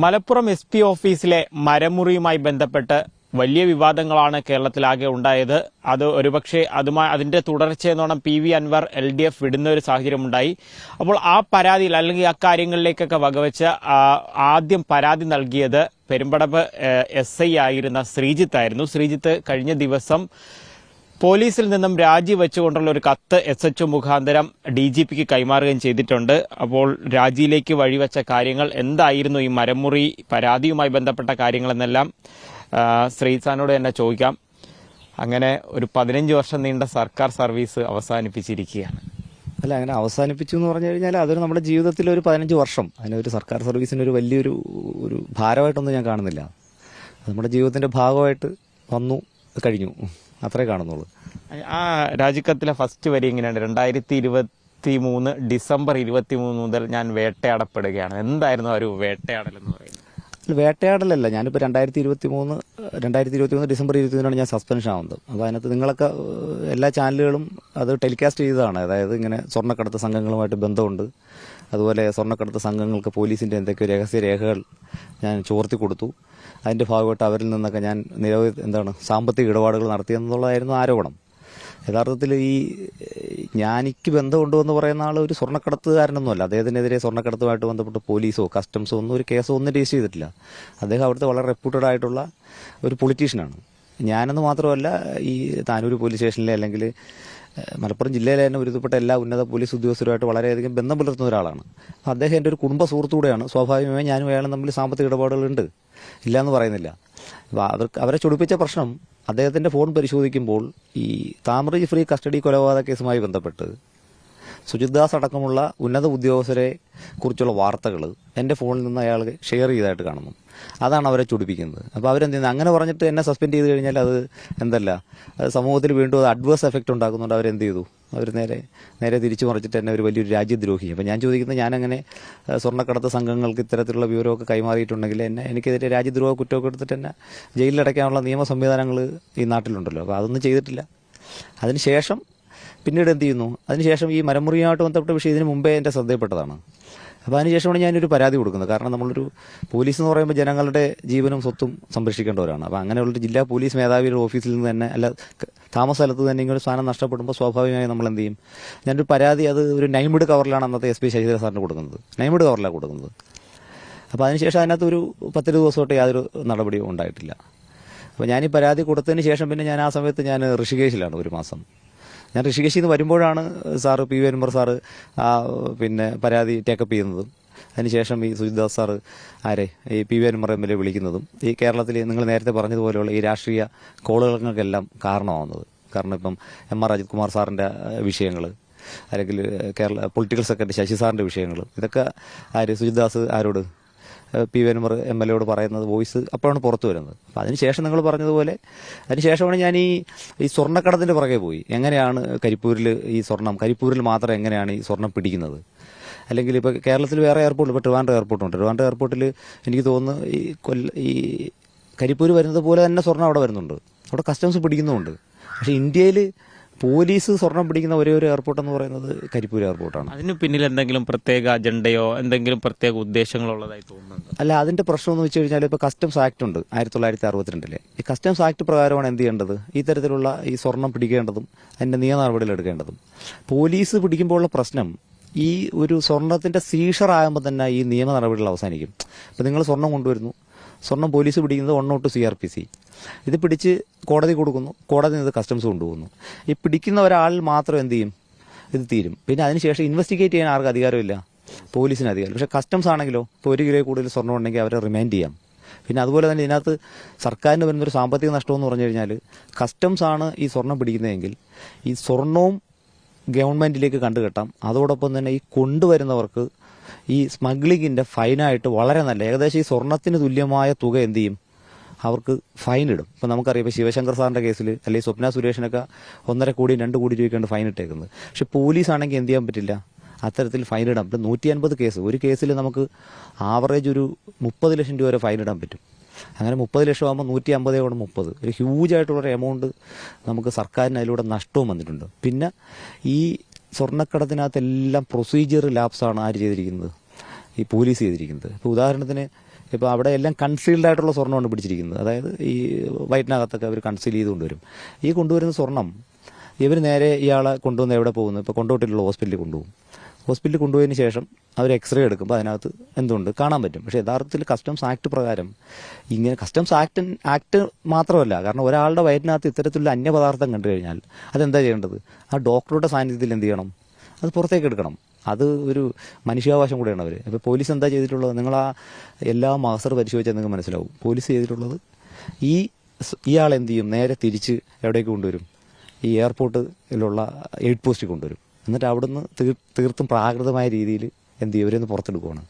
Malappuram SP ഓഫീസിലെ മരമുറിയുമായി ബന്ധപ്പെട്ട് വലിയ വിവാദങ്ങളാണ് കേരളത്തിലാകെ ഉണ്ടായത്. അത് ഒരുപക്ഷെ അതിന്റെ തുടർച്ചയെന്നോണം പി.വി. അൻവർ LDF വിടുന്ന ഒരു സാഹചര്യമുണ്ടായി. അപ്പോൾ ആ പരാതിയിൽ അല്ലെങ്കിൽ അക്കാര്യങ്ങളിലേക്കൊക്കെ വകവെച്ച് ആദ്യം പരാതി നൽകിയത് പെരുമ്പടപ്പ് SI ആയിരുന്ന ശ്രീജിത്ത് ആയിരുന്നു. ശ്രീജിത്ത് കഴിഞ്ഞ ദിവസം പോലീസിൽ നിന്നും രാജിവെച്ചുകൊണ്ടുള്ള ഒരു കത്ത് SHO മുഖാന്തരം DGPക്ക് കൈമാറുകയും ചെയ്തിട്ടുണ്ട്. അപ്പോൾ രാജിയിലേക്ക് വഴിവെച്ച കാര്യങ്ങൾ എന്തായിരുന്നു, ഈ മരമുറി പരാതിയുമായി ബന്ധപ്പെട്ട കാര്യങ്ങളെന്നെല്ലാം ശ്രീസാനോട് തന്നെ ചോദിക്കാം. അങ്ങനെ ഒരു 15 വർഷം നീണ്ട സർക്കാർ സർവീസ് അവസാനിപ്പിച്ചിരിക്കുകയാണ്. അല്ല, അങ്ങനെ അവസാനിപ്പിച്ചു എന്ന് പറഞ്ഞു കഴിഞ്ഞാൽ അതൊരു നമ്മുടെ ജീവിതത്തിൽ ഒരു 15 വർഷം അതിനൊരു സർക്കാർ സർവീസിന് ഒരു വലിയൊരു ഭാരമായിട്ടൊന്നും ഞാൻ കാണുന്നില്ല. നമ്മുടെ ജീവിതത്തിന്റെ ഭാഗമായിട്ട് വന്നു കഴിഞ്ഞു, അത്രേ കാണുന്നുള്ളൂ. ആ രാജിക്കത്തിലെ ഫസ്റ്റ് വരി ഇങ്ങനെയാണ്: 2023 ഡിസംബർ 23 മുതൽ ഞാൻ വേട്ടയാടപ്പെടുകയാണ്. എന്തായിരുന്നു ആ ഒരു വേട്ടയാടൽ എന്ന് പറയുന്നത്? വേട്ടയാടലല്ല, ഞാനിപ്പോൾ 2023 ഡിസംബർ 21 ഞാൻ സസ്പെൻഷൻ ആവുന്നത്. അപ്പോൾ അതിനകത്ത് നിങ്ങളൊക്കെ എല്ലാ ചാനലുകളും അത് ടെലികാസ്റ്റ് ചെയ്തതാണ്. അതായത് ഇങ്ങനെ സ്വർണ്ണക്കടത്ത് സംഘങ്ങളുമായിട്ട് ബന്ധമുണ്ട്, അതുപോലെ സ്വർണ്ണക്കടത്ത് സംഘങ്ങൾക്ക് പോലീസിൻ്റെ എന്തൊക്കെയോ രഹസ്യരേഖകൾ ഞാൻ ചോർത്തി കൊടുത്തു, അതിൻ്റെ ഭാഗമായിട്ട് അവരിൽ നിന്നൊക്കെ ഞാൻ നിരവധി സാമ്പത്തിക ഇടപാടുകൾ നടത്തിയെന്നുള്ളതായിരുന്നു ആരോപണം. യഥാർത്ഥത്തിൽ എനിക്ക് ബന്ധമുണ്ടെന്ന് പറയുന്ന ആൾ ഒരു സ്വർണ്ണക്കടത്തുകാരനൊന്നുമല്ല. അദ്ദേഹത്തിനെതിരെ സ്വർണ്ണക്കടത്തുമായിട്ട് ബന്ധപ്പെട്ട് പോലീസോ കസ്റ്റംസോ ഒരു കേസോ രജിസ്റ്റർ ചെയ്തിട്ടില്ല. അദ്ദേഹം അവിടുത്തെ വളരെ റെപ്യൂട്ടഡ് ആയിട്ടുള്ള ഒരു പൊളിറ്റീഷ്യനാണ്. ഞാനെന്ന് മാത്രമല്ല, ഈ താനൂർ പോലീസ് സ്റ്റേഷനിലെ അല്ലെങ്കിൽ മലപ്പുറം ജില്ലയിലെ തന്നെ ഒരുപ്പെട്ട എല്ലാ ഉന്നത പോലീസ് ഉദ്യോഗസ്ഥരുമായിട്ട് വളരെയധികം ബന്ധം പുലർത്തുന്ന ഒരാളാണ്. അദ്ദേഹം എൻ്റെ ഒരു കുടുംബ സുഹൃത്തുകൂടെയാണ്. സ്വാഭാവികമായും ഞാനും അയാളും തമ്മിൽ സാമ്പത്തിക ഇടപാടുകളുണ്ട്, ഇല്ല എന്ന് പറയുന്നില്ല. അവരെ ചൊടിപ്പിച്ച പ്രശ്നം, അദ്ദേഹത്തിന്റെ ഫോൺ പരിശോധിക്കുമ്പോൾ ഈ താമരജി ഫ്രീ കസ്റ്റഡി കൊലപാതക കേസുമായി ബന്ധപ്പെട്ട് സുജിത് ദാസ് അടക്കമുള്ള ഉന്നത ഉദ്യോഗസ്ഥരെ കുറിച്ചുള്ള വാർത്തകൾ എൻ്റെ ഫോണിൽ നിന്ന് അയാൾ ഷെയർ ചെയ്തതായിട്ട് കാണുന്നു. അതാണ് അവരെ ചൊടിപ്പിക്കുന്നത്. അപ്പോൾ അവരെന്ത് ചെയ്യുന്നത്, അങ്ങനെ പറഞ്ഞിട്ട് എന്നെ സസ്പെൻഡ് ചെയ്ത് കഴിഞ്ഞാൽ അത് അത് സമൂഹത്തിൽ വീണ്ടും അത് അഡ്വേഴ്സ് എഫക്റ്റ് ഉണ്ടാക്കുന്നുണ്ട്. അവരെന്ത് ചെയ്തു, അവർ നേരെ തിരിച്ചു മറിച്ചിട്ട് എന്നെ ഒരു വലിയൊരു രാജ്യദ്രോഹി. അപ്പോൾ ഞാൻ ചോദിക്കുന്നത്, ഞാനങ്ങനെ സ്വർണ്ണക്കടത്ത് സംഘങ്ങൾക്ക് ഇത്തരത്തിലുള്ള വിവരമൊക്കെ കൈമാറിയിട്ടുണ്ടെങ്കിൽ എനിക്കെതിരെ രാജ്യദ്രോഹ കുറ്റമൊക്കെ എടുത്തിട്ട് എന്നെ ജയിലിലടയ്ക്കാനുള്ള നിയമ സംവിധാനങ്ങൾ ഈ നാട്ടിലുണ്ടല്ലോ. അപ്പോൾ അതൊന്നും ചെയ്തിട്ടില്ല. അതിനുശേഷം പിന്നീട് എന്ത് ചെയ്യുന്നു, അതിനുശേഷം ഈ മരമുറിയുമായിട്ട് ബന്ധപ്പെട്ട വിഷയം ഇതിന് മുമ്പേ എൻ്റെ ശ്രദ്ധയിൽപ്പെട്ടതാണ്. അപ്പോൾ അതിനുശേഷമാണ് ഞാനൊരു പരാതി കൊടുക്കുന്നത്. കാരണം നമ്മളൊരു പോലീസ് എന്ന് പറയുമ്പോൾ ജനങ്ങളുടെ ജീവനും സ്വത്തും സംരക്ഷിക്കേണ്ടവരാണ്. അപ്പോൾ അങ്ങനെയുള്ളൊരു ജില്ലാ പോലീസ് മേധാവിയുടെ ഓഫീസിൽ നിന്ന് തന്നെ, അല്ല താമസ സ്ഥലത്ത് തന്നെ ഇങ്ങനെ ഒരു സ്ഥാനം നഷ്ടപ്പെടുമ്പോൾ സ്വാഭാവികമായി നമ്മൾ എന്ത് ചെയ്യും, ഞാനൊരു പരാതി അത് ഒരു നൈംഡ് കവറിലാണ് അന്നത്തെ SP ശശിധര സാറിന് കൊടുക്കുന്നത്. നൈംഡ് കവറിലാണ് കൊടുക്കുന്നത്. അപ്പോൾ അതിനുശേഷം അതിനകത്ത് ഒരു 10 ദിവസമായിട്ട് യാതൊരു നടപടിയും ഉണ്ടായിട്ടില്ല. അപ്പോൾ ഞാൻ ഈ പരാതി കൊടുത്തതിന് ശേഷം പിന്നെ ഞാൻ ആ സമയത്ത് ഞാൻ ഋഷികേശിലാണ് ഒരു മാസം. ഞാൻ ഋഷികേശിൽ നിന്ന് വരുമ്പോഴാണ് സാറ് പി.വി. അൻവർ സാറ് പിന്നെ പരാതി ടേക്കപ്പ് ചെയ്യുന്നതും അതിനുശേഷം ഈ സുജിത് ദാസ് സാറ് ഈ പി.വി. അൻവർ MLA വിളിക്കുന്നതും ഈ കേരളത്തിൽ നിങ്ങൾ നേരത്തെ പറഞ്ഞതുപോലെയുള്ള ഈ രാഷ്ട്രീയ കോളുകൾക്കെല്ലാം കാരണമാവുന്നത്. കാരണം ഇപ്പം MR അജിത് കുമാർ സാറിൻ്റെ വിഷയങ്ങൾ, അല്ലെങ്കിൽ കേരള പൊളിറ്റിക്കൽ സെക്രട്ടറി ശശി സാറിൻ്റെ വിഷയങ്ങൾ, ഇതൊക്കെ സുജിത് ദാസ് ആരോട് പി.വി. അൻവർ MLA പറയുന്നത് വോയിസ് അപ്പോഴാണ് പുറത്തു വരുന്നത്. അപ്പം അതിനുശേഷം നിങ്ങൾ പറഞ്ഞതുപോലെ അതിനുശേഷമാണ് ഞാൻ ഈ സ്വർണ്ണക്കടത്തിൻ്റെ പുറകെ പോയി. എങ്ങനെയാണ് കരിപ്പൂരിൽ മാത്രം എങ്ങനെയാണ് ഈ സ്വർണ്ണം പിടിക്കുന്നത്, അല്ലെങ്കിൽ ഇപ്പോൾ കേരളത്തിൽ വേറെ എയർപോർട്ട്, ഇപ്പോൾ ട്രിവാൻഡ്രം എയർപോർട്ടുണ്ട്. ട്രിവാൻഡ്രം എയർപോർട്ടിൽ എനിക്ക് തോന്നുന്നു ഈ കരിപ്പൂർ വരുന്നത് പോലെ തന്നെ സ്വർണ്ണം അവിടെ വരുന്നുണ്ട്, അവിടെ കസ്റ്റംസ് പിടിക്കുന്നുമുണ്ട്. പക്ഷേ ഇന്ത്യയിൽ പോലീസ് സ്വർണം പിടിക്കുന്ന ഒരേ ഒരു എയർപോർട്ട് എന്ന് പറയുന്നത് കരിപ്പൂർ എയർപോർട്ടാണ്. അതിന് പിന്നിൽ എന്തെങ്കിലും പ്രത്യേക അജണ്ടയോ എന്തെങ്കിലും പ്രത്യേക ഉദ്ദേശങ്ങളോ ഉള്ളതായി തോന്നുന്നുണ്ട്? അല്ല, അതിന്റെ പ്രശ്നം എന്ന് വെച്ച് കഴിഞ്ഞാൽ ഇപ്പോൾ കസ്റ്റംസ് ആക്ട് ഉണ്ട് 1962. ഈ കസ്റ്റംസ് ആക്ട് പ്രകാരമാണ് എന്ത് ചെയ്യേണ്ടത്, ഈ തരത്തിലുള്ള ഈ സ്വർണം പിടിക്കേണ്ടതും അതിന്റെ നിയമ നടപടികൾ എടുക്കേണ്ടതും. പോലീസ് പിടിക്കുമ്പോഴുള്ള പ്രശ്നം, ഈ ഒരു സ്വർണത്തിന്റെ സീഷർ ആകുമ്പോൾ തന്നെ ഈ നിയമ നടപടികൾ അവസാനിക്കും. ഇപ്പം നിങ്ങൾ സ്വർണം കൊണ്ടുവരുന്നു, സ്വർണം പോലീസ് പിടിക്കുന്നത് 1 to CRPC, ഇത് പിടിച്ച് കോടതി കൊടുക്കുന്നു, കോടതി ഇത് കസ്റ്റംസ് കൊണ്ടുപോകുന്നു. ഈ പിടിക്കുന്ന ഒരാൾ മാത്രം എന്ത് ചെയ്യും, ഇത് തീരും. പിന്നെ അതിനുശേഷം ഇൻവെസ്റ്റിഗേറ്റ് ചെയ്യാൻ ആർക്കും അധികാരമില്ല, പോലീസിന് അധികാരം. പക്ഷേ കസ്റ്റംസ് ആണെങ്കിലോ, ഇപ്പോൾ 1 കിലോ കൂടുതൽ സ്വർണ്ണം ഉണ്ടെങ്കിൽ അവരെ റിമാൻഡ് ചെയ്യാം. പിന്നെ അതുപോലെ തന്നെ ഇതിനകത്ത് സർക്കാരിന് വരുന്നൊരു സാമ്പത്തിക നഷ്ടമെന്ന് പറഞ്ഞു കഴിഞ്ഞാൽ, കസ്റ്റംസ് ആണ് ഈ സ്വർണം പിടിക്കുന്നതെങ്കിൽ ഈ സ്വർണവും ഗവൺമെന്റിലേക്ക് കണ്ടുകെട്ടാം. അതോടൊപ്പം തന്നെ ഈ കൊണ്ടുവരുന്നവർക്ക് ഈ സ്മഗ്ലിങ്ങിന്റെ ഫൈനായിട്ട് വളരെ നല്ല, ഏകദേശം ഈ സ്വർണത്തിന് തുല്യമായ തുക എന്ത് ചെയ്യും, അവർക്ക് ഫൈൻ ഇടും. ഇപ്പം നമുക്കറിയാം, ഇപ്പോൾ ശിവശങ്കർ സാറിൻ്റെ കേസിൽ അല്ലെങ്കിൽ സ്വപ്ന സുരേഷിനൊക്കെ 1.5 കോടി 2 കോടി രൂപയ്ക്കാണ് ഫൈൻ ഇട്ടേക്കുന്നത്. പക്ഷെ പോലീസ് ആണെങ്കിൽ എന്ത് ചെയ്യാൻ പറ്റില്ല, അത്തരത്തിൽ ഫൈൻ ഇടാൻ പറ്റും. 150 കേസ്, ഒരു കേസിൽ നമുക്ക് ആവറേജ് ഒരു 30 ലക്ഷം രൂപ വരെ ഫൈൻ ഇടാൻ പറ്റും. അങ്ങനെ 30 ലക്ഷം ആകുമ്പോൾ 150 × 30 ഒരു ഹ്യൂജ് ആയിട്ടുള്ളൊരു എമൗണ്ട് നമുക്ക് സർക്കാരിന് അതിലൂടെ നഷ്ടവും വന്നിട്ടുണ്ട്. പിന്നെ ഈ സ്വർണ്ണക്കടത്തിനകത്തെല്ലാം പ്രൊസീജിയർ ലാപ്സാണ് ആര് ചെയ്തിരിക്കുന്നത്, ഈ പോലീസ് ചെയ്തിരിക്കുന്നത്. ഇപ്പോൾ ഉദാഹരണത്തിന് ഇപ്പോൾ അവിടെ എല്ലാം കൺസീൽഡ് ആയിട്ടുള്ള സ്വർണ്ണമാണ് പിടിച്ചിരിക്കുന്നത്. അതായത് ഈ വയറ്റിനകത്തൊക്കെ അവർ കൺസീൽ ചെയ്ത് കൊണ്ടുവരും. ഈ കൊണ്ടുവരുന്ന സ്വർണം ഇവർ നേരെ ഇയാളെ കൊണ്ടുവന്ന് എവിടെ പോകുന്നു, ഇപ്പോൾ കൊണ്ടുപോയിട്ടുള്ള ഹോസ്പിറ്റലിൽ കൊണ്ടുപോകും. ഹോസ്പിറ്റലിൽ കൊണ്ടുപോയതിന് ശേഷം അവർ എക്സ്റേ എടുക്കുമ്പോൾ അതിനകത്ത് എന്തുണ്ട് കാണാൻ പറ്റും. പക്ഷേ യഥാർത്ഥത്തിൽ കസ്റ്റംസ് ആക്ട് പ്രകാരം ഇങ്ങനെ കസ്റ്റംസ് ആക്ട് മാത്രമല്ല, കാരണം ഒരാളുടെ വയറ്റിനകത്ത് ഇത്തരത്തിലുള്ള അന്യപദാർത്ഥം കണ്ടു കഴിഞ്ഞാൽ അതെന്താ ചെയ്യേണ്ടത്? ആ ഡോക്ടറുടെ സാന്നിധ്യത്തിൽ എന്ത് ചെയ്യണം? അത് പുറത്തേക്ക് എടുക്കണം. അത് ഒരു മനുഷ്യാവകാശം കൂടെയാണ് അവർ. അപ്പോൾ പോലീസ് എന്താ ചെയ്തിട്ടുള്ളത്? നിങ്ങൾ ആ എല്ലാ മാസ്റ്റർ പരിശോധിച്ചാൽ നിങ്ങൾക്ക് മനസ്സിലാവും. പോലീസ് ചെയ്തിട്ടുള്ളത് ഇയാൾ എന്ത് ചെയ്യും? നേരെ തിരിച്ച് എവിടേക്ക് കൊണ്ടുവരും? ഈ എയർപോർട്ടിലുള്ള എയ്ഡ് പോസ്റ്റിൽ കൊണ്ടുവരും. എന്നിട്ട് അവിടുന്ന് തീർത്തും പ്രാകൃതമായ രീതിയിൽ എന്ത് ചെയ്യും? ഇവരെന്ന് പുറത്തെടുക്കുകയാണ്.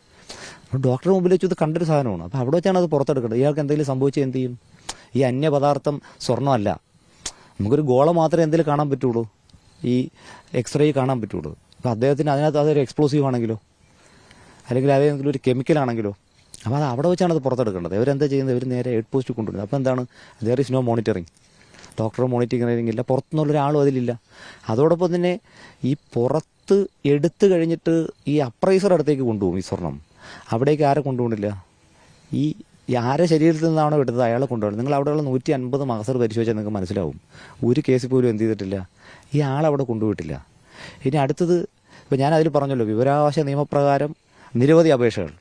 ഡോക്ടറുടെ മുമ്പിൽ വെച്ച് ഇത് കണ്ടൊരു സാധനമാണ്. അപ്പോൾ അവിടെ വെച്ചാണ് അത് പുറത്തെടുക്കേണ്ടത്. ഇയാൾക്ക് എന്തെങ്കിലും സംഭവിച്ചാൽ എന്ത് ചെയ്യും? ഈ അന്യപദാർത്ഥം സ്വർണ്ണമല്ല, നമുക്കൊരു ഗോള മാത്രമേ എന്തെങ്കിലും കാണാൻ പറ്റുള്ളൂ, ഈ എക്സ്റേ കാണാൻ പറ്റുള്ളൂ. അപ്പോൾ അദ്ദേഹത്തിന് അതിനകത്ത് അതൊരു എക്സ്പ്ലോസീവ് ആണെങ്കിലോ, അല്ലെങ്കിൽ അതെങ്കിലും ഒരു കെമിക്കലാണെങ്കിലോ, അപ്പോൾ അത് അവിടെ വെച്ചാണ് അത് പുറത്തെടുക്കേണ്ടത്. ഇവരെന്താ ചെയ്യുന്നത്? ഇവർ നേരെ എയ്ഡ് പോസ്റ്റ് കൊണ്ടുവരുന്നത്. അപ്പോൾ എന്താണ്? There is no monitoring. ഡോക്ടറെ മോണിറ്ററിങ് ഇല്ല, പുറത്തുനിന്നുള്ള ഒരാളും അതിലില്ല. അതോടൊപ്പം തന്നെ ഈ പുറത്ത് എടുത്തു കഴിഞ്ഞിട്ട് ഈ അപ്രൈസർ അടുത്തേക്ക് കൊണ്ടുപോകും ഈ സ്വർണം. അവിടേക്ക് ആരെ കൊണ്ടുപോകണില്ല? ഈ ആരെ ശരീരത്തിൽ നിന്നാണോ എടുത്തത് അയാളെ കൊണ്ടുപോകണം. നിങ്ങൾ അവിടെയുള്ള 150 മാസ്റ്റർ പരിശോധിച്ചാൽ നിങ്ങൾക്ക് മനസ്സിലാവും. ഒരു കേസിൽ പോലും എന്ത് ചെയ്തിട്ടില്ല, ഈ ആളവിടെ കൊണ്ടുപോയിട്ടില്ല. ഇനി അടുത്തത്, ഇപ്പോൾ ഞാൻ അതിൽ പറഞ്ഞല്ലോ, വിവരാവകാശ നിയമപ്രകാരം നിരവധി അപേക്ഷകൾ.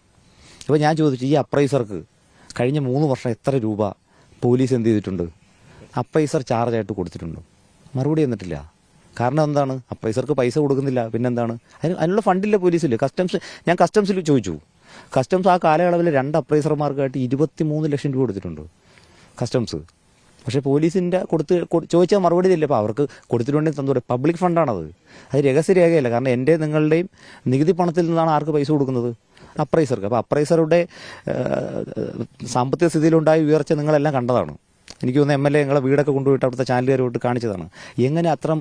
അപ്പോൾ ഞാൻ ചോദിച്ചു, ഈ അപ്രൈസർക്ക് കഴിഞ്ഞ 3 വർഷം എത്ര രൂപ പോലീസ് എന്ത് ചെയ്തിട്ടുണ്ട്? അപ്രൈസർ ചാർജായിട്ട് കൊടുത്തിട്ടുണ്ട്? മറുപടി തന്നിട്ടില്ല. കാരണം എന്താണ്? അപ്രൈസർക്ക് പൈസ കൊടുക്കുന്നില്ല. പിന്നെന്താണ്? അതിനുള്ള ഫണ്ടില്ല പോലീസിൽ. ഞാൻ കസ്റ്റംസിൽ ചോദിച്ചു. കസ്റ്റംസ് ആ കാലയളവിൽ 2 അപ്രൈസർമാർക്കായിട്ട് 23 ലക്ഷം രൂപ കൊടുത്തിട്ടുണ്ട് കസ്റ്റംസ്. പക്ഷേ പോലീസിൻ്റെ ചോദിച്ചാൽ മറുപടി ഇല്ല. അപ്പോൾ അവർക്ക് കൊടുത്തിട്ടുണ്ടെങ്കിൽ തന്നൂടെ. പബ്ലിക് ഫണ്ടാണത്, അത് രഹസ്യരേഖയല്ല. കാരണം എൻ്റെ നിങ്ങളുടെയും നികുതി പണത്തിൽ നിന്നാണ് ആർക്ക് പൈസ കൊടുക്കുന്നത്? അപ്രൈസർക്ക്. അപ്പോൾ അപ്രൈസറുടെ സാമ്പത്തിക സ്ഥിതിയിലുണ്ടായ ഉയർച്ച നിങ്ങളെല്ലാം കണ്ടതാണ്. എനിക്ക് തോന്നുന്നു MLA ഞങ്ങളെ വീടൊക്കെ കൊണ്ടുപോയിട്ട് അവിടുത്തെ ചാനലുകാരോട്ട് കാണിച്ചതാണ്. എങ്ങനെ അത്ര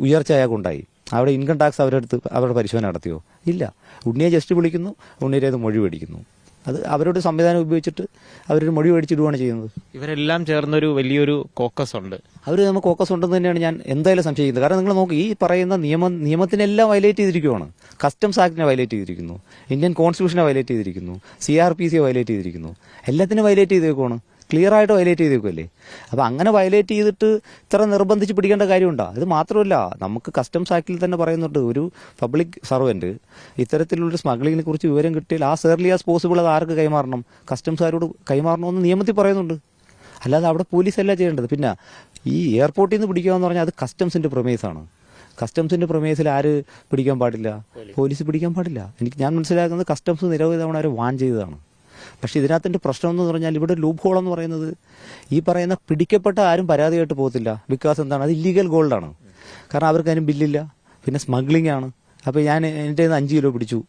ഉയർച്ച അയാൾക്കുണ്ടായി? അവിടെ ഇൻകം ടാക്സ് അവരുടെ പരിശോധന നടത്തിയോ? ഇല്ല. ഉണ്ണിയെ ജസ്റ്റ് വിളിക്കുന്നു, ഉണ്ണിയുടെ മൊഴി മേടിക്കുന്നു. അത് അവരുടെ സംവിധാനം ഉപയോഗിച്ചിട്ട് അവരൊരു മൊഴി മേടിച്ചിടുകയാണ് ചെയ്യുന്നത്. ഇവരെല്ലാം ചേർന്നൊരു വലിയൊരു കോക്കസ് ഉണ്ട്. അവർ നമുക്ക് കോക്കസ് ഉണ്ടെന്ന് തന്നെയാണ് ഞാൻ എന്തായാലും സംശയിക്കുന്നത്. കാരണം നിങ്ങൾ നോക്കി, ഈ പറയുന്ന നിയമത്തിനെല്ലാം വയലേറ്റ് ചെയ്തിരിക്കുകയാണ്. കസ്റ്റംസ് ആക്ടിനെ വയലേറ്റ് ചെയ്തിരിക്കുന്നു, ഇന്ത്യൻ കോൺസ്റ്റിറ്റ്യൂഷനെ വയലേറ്റ് ചെയ്തിരിക്കുന്നു, CRPCയെ വയലേറ്റ് ചെയ്തിരിക്കുന്നു, എല്ലാത്തിനും വയലേറ്റ് ചെയ്തേക്കുവാണ്. ക്ലിയർ ആയിട്ട് വയലേറ്റ് ചെയ്തേക്കുമല്ലേ? അപ്പോൾ അങ്ങനെ വയലേറ്റ് ചെയ്തിട്ട് ഇത്ര നിർബന്ധിച്ച് പിടിക്കേണ്ട കാര്യമുണ്ടോ? ഇത് മാത്രമല്ല, നമുക്ക് കസ്റ്റംസ് ആക്ടിൽ തന്നെ പറയുന്നുണ്ട്, ഒരു പബ്ലിക് സർവൻറ്റ് ഇത്തരത്തിലുള്ളൊരു സ്മഗ്ലിങ്ങിനെ കുറിച്ച് വിവരം കിട്ടിയാൽ ആ ഏർലി ആസ് പോസിബിൾ അത് ആർക്ക് കൈമാറണം? കസ്റ്റംസുകാരോട് കൈമാറണമെന്ന് നിയമത്തിൽ പറയുന്നുണ്ട്. അല്ലാതെ അവിടെ പോലീസല്ല ചെയ്യേണ്ടത്. പിന്നെ ഈ എയർപോർട്ടിൽ നിന്ന് പിടിക്കുക എന്ന് പറഞ്ഞാൽ അത് കസ്റ്റംസിൻ്റെ പ്രൊമേസാണ്. കസ്റ്റംസിൻ്റെ പ്രൊമേസിൽ ആര് പിടിക്കാൻ പാടില്ല? പോലീസ് പിടിക്കാൻ പാടില്ല. ഞാൻ മനസ്സിലാക്കുന്നത് കസ്റ്റംസ് നിരവധി തവണ അവരെ വാൺ ചെയ്തതാണ്. പക്ഷേ ഇതിനകത്തിൻ്റെ പ്രശ്നം എന്ന് പറഞ്ഞാൽ ഇവിടെ ലൂപ്പ് ഹോൾ എന്ന് പറയുന്നത്, ഈ പറയുന്ന പിടിക്കപ്പെട്ട ആരും പരാതിയായിട്ട് പോകത്തില്ല. ബിക്കോസ് എന്താണ്? അത് ഇല്ലീഗൽ ഗോൾഡാണ്. കാരണം അവർക്ക് അതിനും ബില്ലില്ല, പിന്നെ സ്മഗ്ലിംഗ് ആണ്. അപ്പോൾ ഞാൻ എൻ്റെ 5 കിലോ പിടിച്ചു,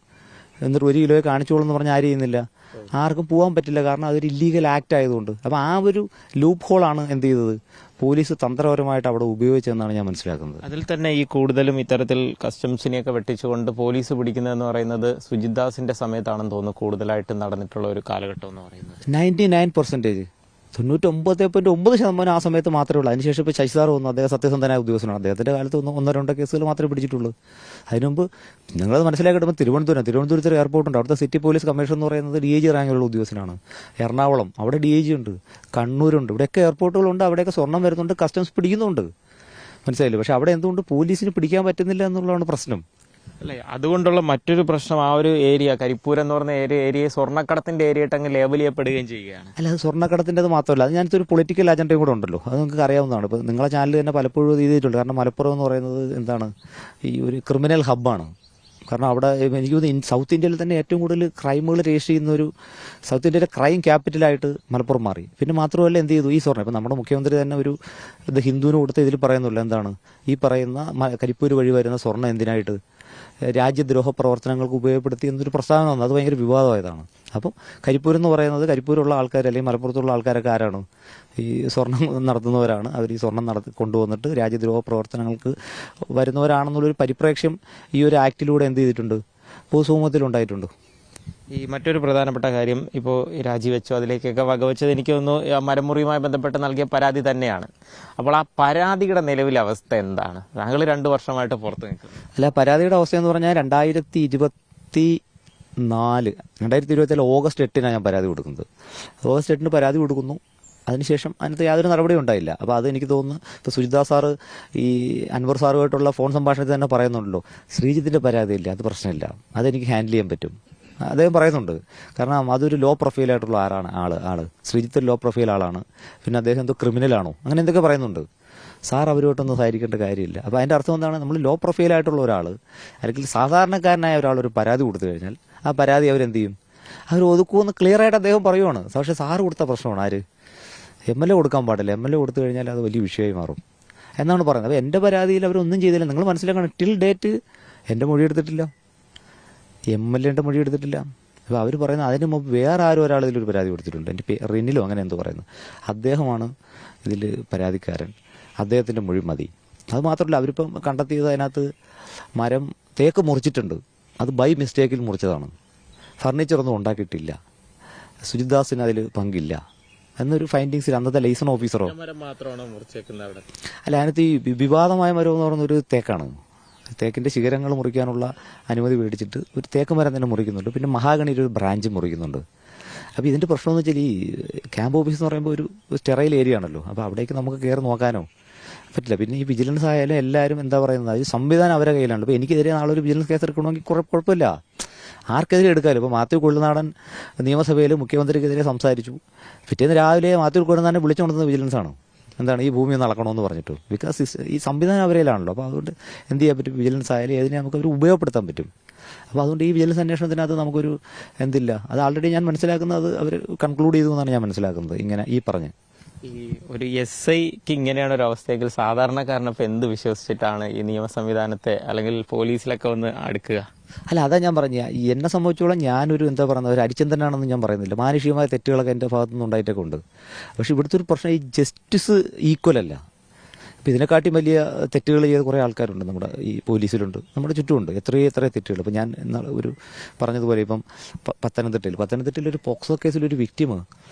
എന്നിട്ട് 1 കിലോയെ കാണിച്ചോളൂ എന്ന് പറഞ്ഞാൽ ആരും ചെയ്യുന്നില്ല, ആർക്കും പോകാൻ പറ്റില്ല. കാരണം അതൊരു ഇല്ലീഗൽ ആക്ട് ആയതുകൊണ്ട്. അപ്പോൾ ആ ഒരു ലൂപ്പ് ഹോളാണ് എന്ത് ചെയ്തത് പോലീസ് തന്ത്രപരമായിട്ട് അവിടെ ഉപയോഗിച്ചതെന്നാണ് ഞാൻ മനസ്സിലാക്കുന്നത്. അതിൽ തന്നെ ഈ കൂടുതലും ഇത്തരത്തിൽ കസ്റ്റംസിനെയൊക്കെ വെട്ടിച്ചുകൊണ്ട് പോലീസ് പിടിക്കുന്നതെന്ന് പറയുന്നത് സുജിത് ദാസിന്റെ സമയത്താണെന്ന് തോന്നുന്നു കൂടുതലായിട്ട് നടന്നിട്ടുള്ള ഒരു കാലഘട്ടം എന്ന് പറയുന്നത്. 99%, 99.9% ആ സമയത്ത് മാത്രമേ ഉള്ളൂ. അതിനുശേഷം ഇപ്പോൾ ശശി സാർ വന്നു, അദ്ദേഹം സത്യസന്ധനായ ഉദ്യോഗസ്ഥനാണ്. അദ്ദേഹത്തിൻ്റെ കാലത്ത് 1-2 കേസുകൾ മാത്രമേ പിടിച്ചിട്ടുള്ളൂ. അതിനുമുമ്പ് നിങ്ങളത് മനസ്സിലാക്കിയിട്ട് തിരുവനന്തപുരത്ത് ഒരു എയർപോർട്ടുണ്ട്. അവിടുത്തെ സിറ്റി പോലീസ് കമ്മീഷൻ എന്ന് പറയുന്നത് DIG റാങ്കിലുള്ള ഉദ്യോഗസ്ഥനാണ്. എറണാകുളം അവിടെ DIG ഉണ്ട്, കണ്ണൂരുണ്ട്, ഇവിടെയൊക്കെ എയർപോർട്ടുകളുണ്ട്. അവിടെയൊക്കെ സ്വർണം വരുന്നുണ്ട്, കസ്റ്റംസ് പിടിക്കുന്നുണ്ട്. മനസ്സിലായില്ലേ? പക്ഷെ അവിടെ എന്തുകൊണ്ട് പോലീസിന് പിടിക്കാൻ പറ്റുന്നില്ല എന്നുള്ളതാണ് പ്രശ്നം. അല്ലേ? അതുകൊണ്ടുള്ള മറ്റൊരു പ്രശ്നം, ആ ഒരു ഏരിയ കരിപ്പൂരം എന്ന് പറഞ്ഞ ഏരിയയെ സ്വർണ്ണക്കടത്തിന്റെ ഏരിയയായിട്ട് അങ്ങ് ലേബൽ ചെയ്യപ്പെടുകയും ചെയ്യുകയാണ്. അല്ല, അത് സ്വർണ്ണക്കടത്തിൻ്റെത് മാത്രമല്ല, അത് ഞാനൊരു പൊളിറ്റിക്കൽ അജണ്ടയും കൂടെ ഉണ്ടല്ലോ. അത് നിങ്ങൾക്ക് അറിയാവുന്നതാണ്. ഇപ്പോൾ നിങ്ങളെ ചാനൽ തന്നെ പലപ്പോഴും ഇത് ചെയ്തിട്ടുണ്ട്. കാരണം മലപ്പുറം എന്ന് പറയുന്നത് എന്താണ്, ഈ ഒരു ക്രിമിനൽ ഹബ്ബാണ്. കാരണം അവിടെ എനിക്ക് തോന്നുന്നു സൗത്ത് ഇന്ത്യയിൽ തന്നെ ഏറ്റവും കൂടുതൽ ക്രൈമുകൾ രജിസ്റ്റർ ചെയ്യുന്ന ഒരു സൗത്ത് ഇന്ത്യയിലെ ക്രൈം ക്യാപിറ്റലായിട്ട് മലപ്പുറം മാറി. പിന്നെ മാത്രമല്ല എന്ത് ചെയ്തു, ഈ സ്വർണ്ണം ഇപ്പം നമ്മുടെ മുഖ്യമന്ത്രി തന്നെ ഒരു ഇത് ഹിന്ദുവിന് കൊടുത്ത ഇതിൽ പറയുന്നില്ല, എന്താണ് ഈ പറയുന്ന കരിപ്പൂർ വഴി വരുന്ന സ്വർണ്ണം എന്തിനായിട്ട് രാജ്യദ്രോഹ പ്രവർത്തനങ്ങൾക്ക് ഉപയോഗപ്പെടുത്തി എന്നൊരു പ്രസ്താവന വന്നു. അത് ഭയങ്കര വിവാദമായതാണ്. അപ്പം കരിപ്പൂർ എന്ന് പറയുന്നത്, കരിപ്പൂരുള്ള ആൾക്കാർ അല്ലെങ്കിൽ മലപ്പുറത്തുള്ള ആൾക്കാരൊക്കെ ആരാണ്? ഈ സ്വർണം നടത്തുന്നവരാണ്. അവർ ഈ സ്വർണം കൊണ്ടുവന്നിട്ട് രാജ്യദ്രോഹ പ്രവർത്തനങ്ങൾക്ക് വരുന്നവരാണെന്നുള്ളൊരു പരിപ്രേക്ഷ്യം ഈ ഒരു ആക്ടിലൂടെ എന്ത് ചെയ്തിട്ടുണ്ട്, പൊതുസമൂഹത്തിലുണ്ടായിട്ടുണ്ട്. ഈ മറ്റൊരു പ്രധാനപ്പെട്ട കാര്യം, ഇപ്പോൾ രാജിവെച്ചു അതിലേക്കൊക്കെ വകവെച്ചത് എനിക്ക് തോന്നുന്നു മരമുറിയുമായി ബന്ധപ്പെട്ട് നൽകിയ പരാതി തന്നെയാണ്. അപ്പോൾ ആ പരാതിയുടെ നിലവിലെ അവസ്ഥ എന്താണ്? താങ്കൾ 2 വർഷമായിട്ട് പുറത്ത് നിൽക്കുന്നത്. അല്ല, പരാതിയുടെ അവസ്ഥ എന്ന് പറഞ്ഞാൽ 2024 2024 ഓഗസ്റ്റ് 8 ഞാൻ പരാതി കൊടുക്കുന്നത്. ഓഗസ്റ്റ് 8 പരാതി കൊടുക്കുന്നു. അതിനുശേഷം അതിനകത്ത് യാതൊരു നടപടിയും ഉണ്ടായില്ല. അപ്പോൾ അത് എനിക്ക് തോന്നുന്നു ഇപ്പോൾ സുജിത സാറ് ഈ അൻവർ സാറുമായിട്ടുള്ള ഫോൺ സംഭാഷണത്തിൽ തന്നെ പറയുന്നുണ്ടല്ലോ, ശ്രീജിത്തിൻ്റെ പരാതിയില്ല, അത് പ്രശ്നമില്ല, അതെനിക്ക് ഹാൻഡിൽ ചെയ്യാൻ പറ്റും, അദ്ദേഹം പറയുന്നുണ്ട്. കാരണം അതൊരു ലോ പ്രൊഫൈലായിട്ടുള്ള ആള് ശ്രീജിത്ത് ലോ പ്രൊഫൈൽ ആളാണ്. പിന്നെ അദ്ദേഹം എന്തോ ക്രിമിനലാണോ അങ്ങനെ എന്തൊക്കെ പറയുന്നുണ്ട്. സാർ അവരുമായിട്ടൊന്നും സഹകരിക്കേണ്ട കാര്യമില്ല. അപ്പോൾ അതിൻ്റെ അർത്ഥം എന്താണ്, നമ്മൾ ലോ പ്രൊഫൈലായിട്ടുള്ള ഒരാൾ അല്ലെങ്കിൽ സാധാരണക്കാരനായ ഒരാൾ ഒരു പരാതി കൊടുത്തു കഴിഞ്ഞാൽ ആ പരാതി അവരെന്ത് ചെയ്യും, അവർ ഒതുക്കുമെന്ന് ക്ലിയർ ആയിട്ട് അദ്ദേഹം പറയുവാണ്. പക്ഷേ സാറ് കൊടുത്ത പ്രശ്നമാണ് ആര്, MLA കൊടുക്കാൻ പാടില്ല. MLA കൊടുത്തു കഴിഞ്ഞാൽ അത് വലിയ വിഷയമായി മാറും എന്നാണ് പറയുന്നത്. അപ്പോൾ എൻ്റെ പരാതിയിൽ അവരൊന്നും ചെയ്തില്ല. നിങ്ങൾ മനസ്സിലാക്കണം, ടിൽ ഡേറ്റ് എൻ്റെ മൊഴി എടുത്തിട്ടില്ല, MLA മൊഴി എടുത്തിട്ടില്ല. അപ്പോൾ അവർ പറയുന്നത് അതിന് മുമ്പ് വേറെ ആരും ഒരാൾ ഇതിലൊരു പരാതി കൊടുത്തിട്ടുണ്ട്, എൻ്റെ റിനിലോ അങ്ങനെ എന്തോ പറയുന്നത്, അദ്ദേഹമാണ് ഇതിൽ പരാതിക്കാരൻ, അദ്ദേഹത്തിൻ്റെ മൊഴി മതി. അത് മാത്രമല്ല, അവരിപ്പം കണ്ടെത്തിയത് അതിനകത്ത് തേക്ക് മുറിച്ചിട്ടുണ്ട്, അത് ബൈ മിസ്റ്റേക്കിൽ മുറിച്ചതാണ്, ഫർണിച്ചറൊന്നും ഉണ്ടാക്കിയിട്ടില്ല, സുജിത്ദാസിന് അതിൽ പങ്കില്ല എന്നൊരു ഫൈൻഡിങ്സിൽ അന്നത്തെ ലൈസൺ ഓഫീസറോ അല്ല, അതിനകത്ത് ഈ വിവാദമായ മരം എന്ന് പറയുന്ന ഒരു തേക്കാണ്. തേക്കിൻ്റെ ശിഖരങ്ങൾ മുറിക്കാനുള്ള അനുമതി മേടിച്ചിട്ട് ഒരു തേക്ക് മരം തന്നെ മുറിക്കുന്നുണ്ട്. പിന്നെ മഹാഗണിയുടെ ഒരു ബ്രാഞ്ച് മുറിക്കുന്നുണ്ട്. അപ്പോൾ ഇതിൻ്റെ പ്രശ്നം എന്ന് വെച്ചാൽ ഈ ക്യാമ്പ് ഓഫീസ് എന്ന് പറയുമ്പോൾ ഒരു സ്റ്റെറൈൽ ഏരിയ ആണല്ലോ. അപ്പോൾ അവിടേക്ക് നമുക്ക് കയറി നോക്കാനോ പറ്റില്ല. പിന്നെ ഈ വിജിലൻസ് ആയാലും എല്ലാവരും എന്താ പറയുന്നത്, ഈ സംവിധാനം അവരുടെ കയ്യിലാണ്. അപ്പോൾ എനിക്കെതിരെ നാളെ ഒരു വിജിലൻസ് കേസ് എടുക്കണമെങ്കിൽ കുഴപ്പമില്ല, ആർക്കെതിരെ എടുക്കാമല്ലോ. ഇപ്പോൾ മാത്യു കൊള്ളുനാടൻ നിയമസഭയിൽ മുഖ്യമന്ത്രിക്കെതിരെ സംസാരിച്ചു, പിറ്റേന്ന് രാവിലെ മാത്യു കൊള്ളുനാടനെ വിളിച്ചുകൊണ്ടുവന്നത് വിജിലൻസാണ്. എന്താണ്, ഈ ഭൂമി ഒന്ന് അളക്കണമെന്ന് പറഞ്ഞിട്ട്. ബിക്കോസ് ഈ സംവിധാനം അവരേലാണല്ലോ. അപ്പോൾ അതുകൊണ്ട് എന്ത് ചെയ്യാൻ പറ്റും, വിജിലൻസ് ആയാലും ഏതിനെ നമുക്ക് അവർ ഉപയോഗപ്പെടുത്താൻ പറ്റും. അപ്പോൾ അതുകൊണ്ട് ഈ വിജിലൻസ് അന്വേഷണത്തിനകത്ത് നമുക്കൊരു എന്തില്ല, അത് ആൾറെഡി ഞാൻ മനസ്സിലാക്കുന്നത് അവർ കൺക്ലൂഡ് ചെയ്തു എന്നാണ് ഞാൻ മനസ്സിലാക്കുന്നത്. ഇങ്ങനെ ഈ പറഞ്ഞ് ഈ ഒരു SIക്ക് ഇങ്ങനെയാണ് ഒരു അവസ്ഥയെങ്കിൽ സാധാരണക്കാരനപ്പോൾ എന്ത് വിശ്വസിച്ചിട്ടാണ് ഈ നിയമ സംവിധാനത്തെ അല്ലെങ്കിൽ പോലീസിലൊക്കെ ഒന്ന് അടുക്കുക? അല്ല, അതാ ഞാൻ പറഞ്ഞ, എന്നെ സംബന്ധിച്ചോളം ഞാനൊരു എന്താ പറയുന്നത്, ഒരു അരിച്ചന്തനാണെന്ന് ഞാൻ പറയുന്നില്ല. മാനുഷികമായ തെറ്റുകളൊക്കെ എൻ്റെ ഭാഗത്തുനിന്ന് ഉണ്ടായിട്ടൊക്കെ ഉണ്ട്. പക്ഷേ ഇവിടുത്തെ ഒരു പ്രശ്നം ഈ ജസ്റ്റിസ് ഈക്വൽ അല്ല. ഇപ്പോൾ ഇതിനെക്കാട്ടി വലിയ തെറ്റുകൾ ചെയ്ത കുറേ ആൾക്കാരുണ്ട് നമ്മുടെ ഈ പോലീസിലുണ്ട്, നമ്മുടെ ചുറ്റുമുണ്ട് എത്ര തെറ്റുകൾ. ഇപ്പോൾ ഞാൻ ഒരു പറഞ്ഞതുപോലെ ഇപ്പം പത്തനംതിട്ടയിൽ ഒരു പോക്സോ കേസിലൊരു വിക്ടിമ്,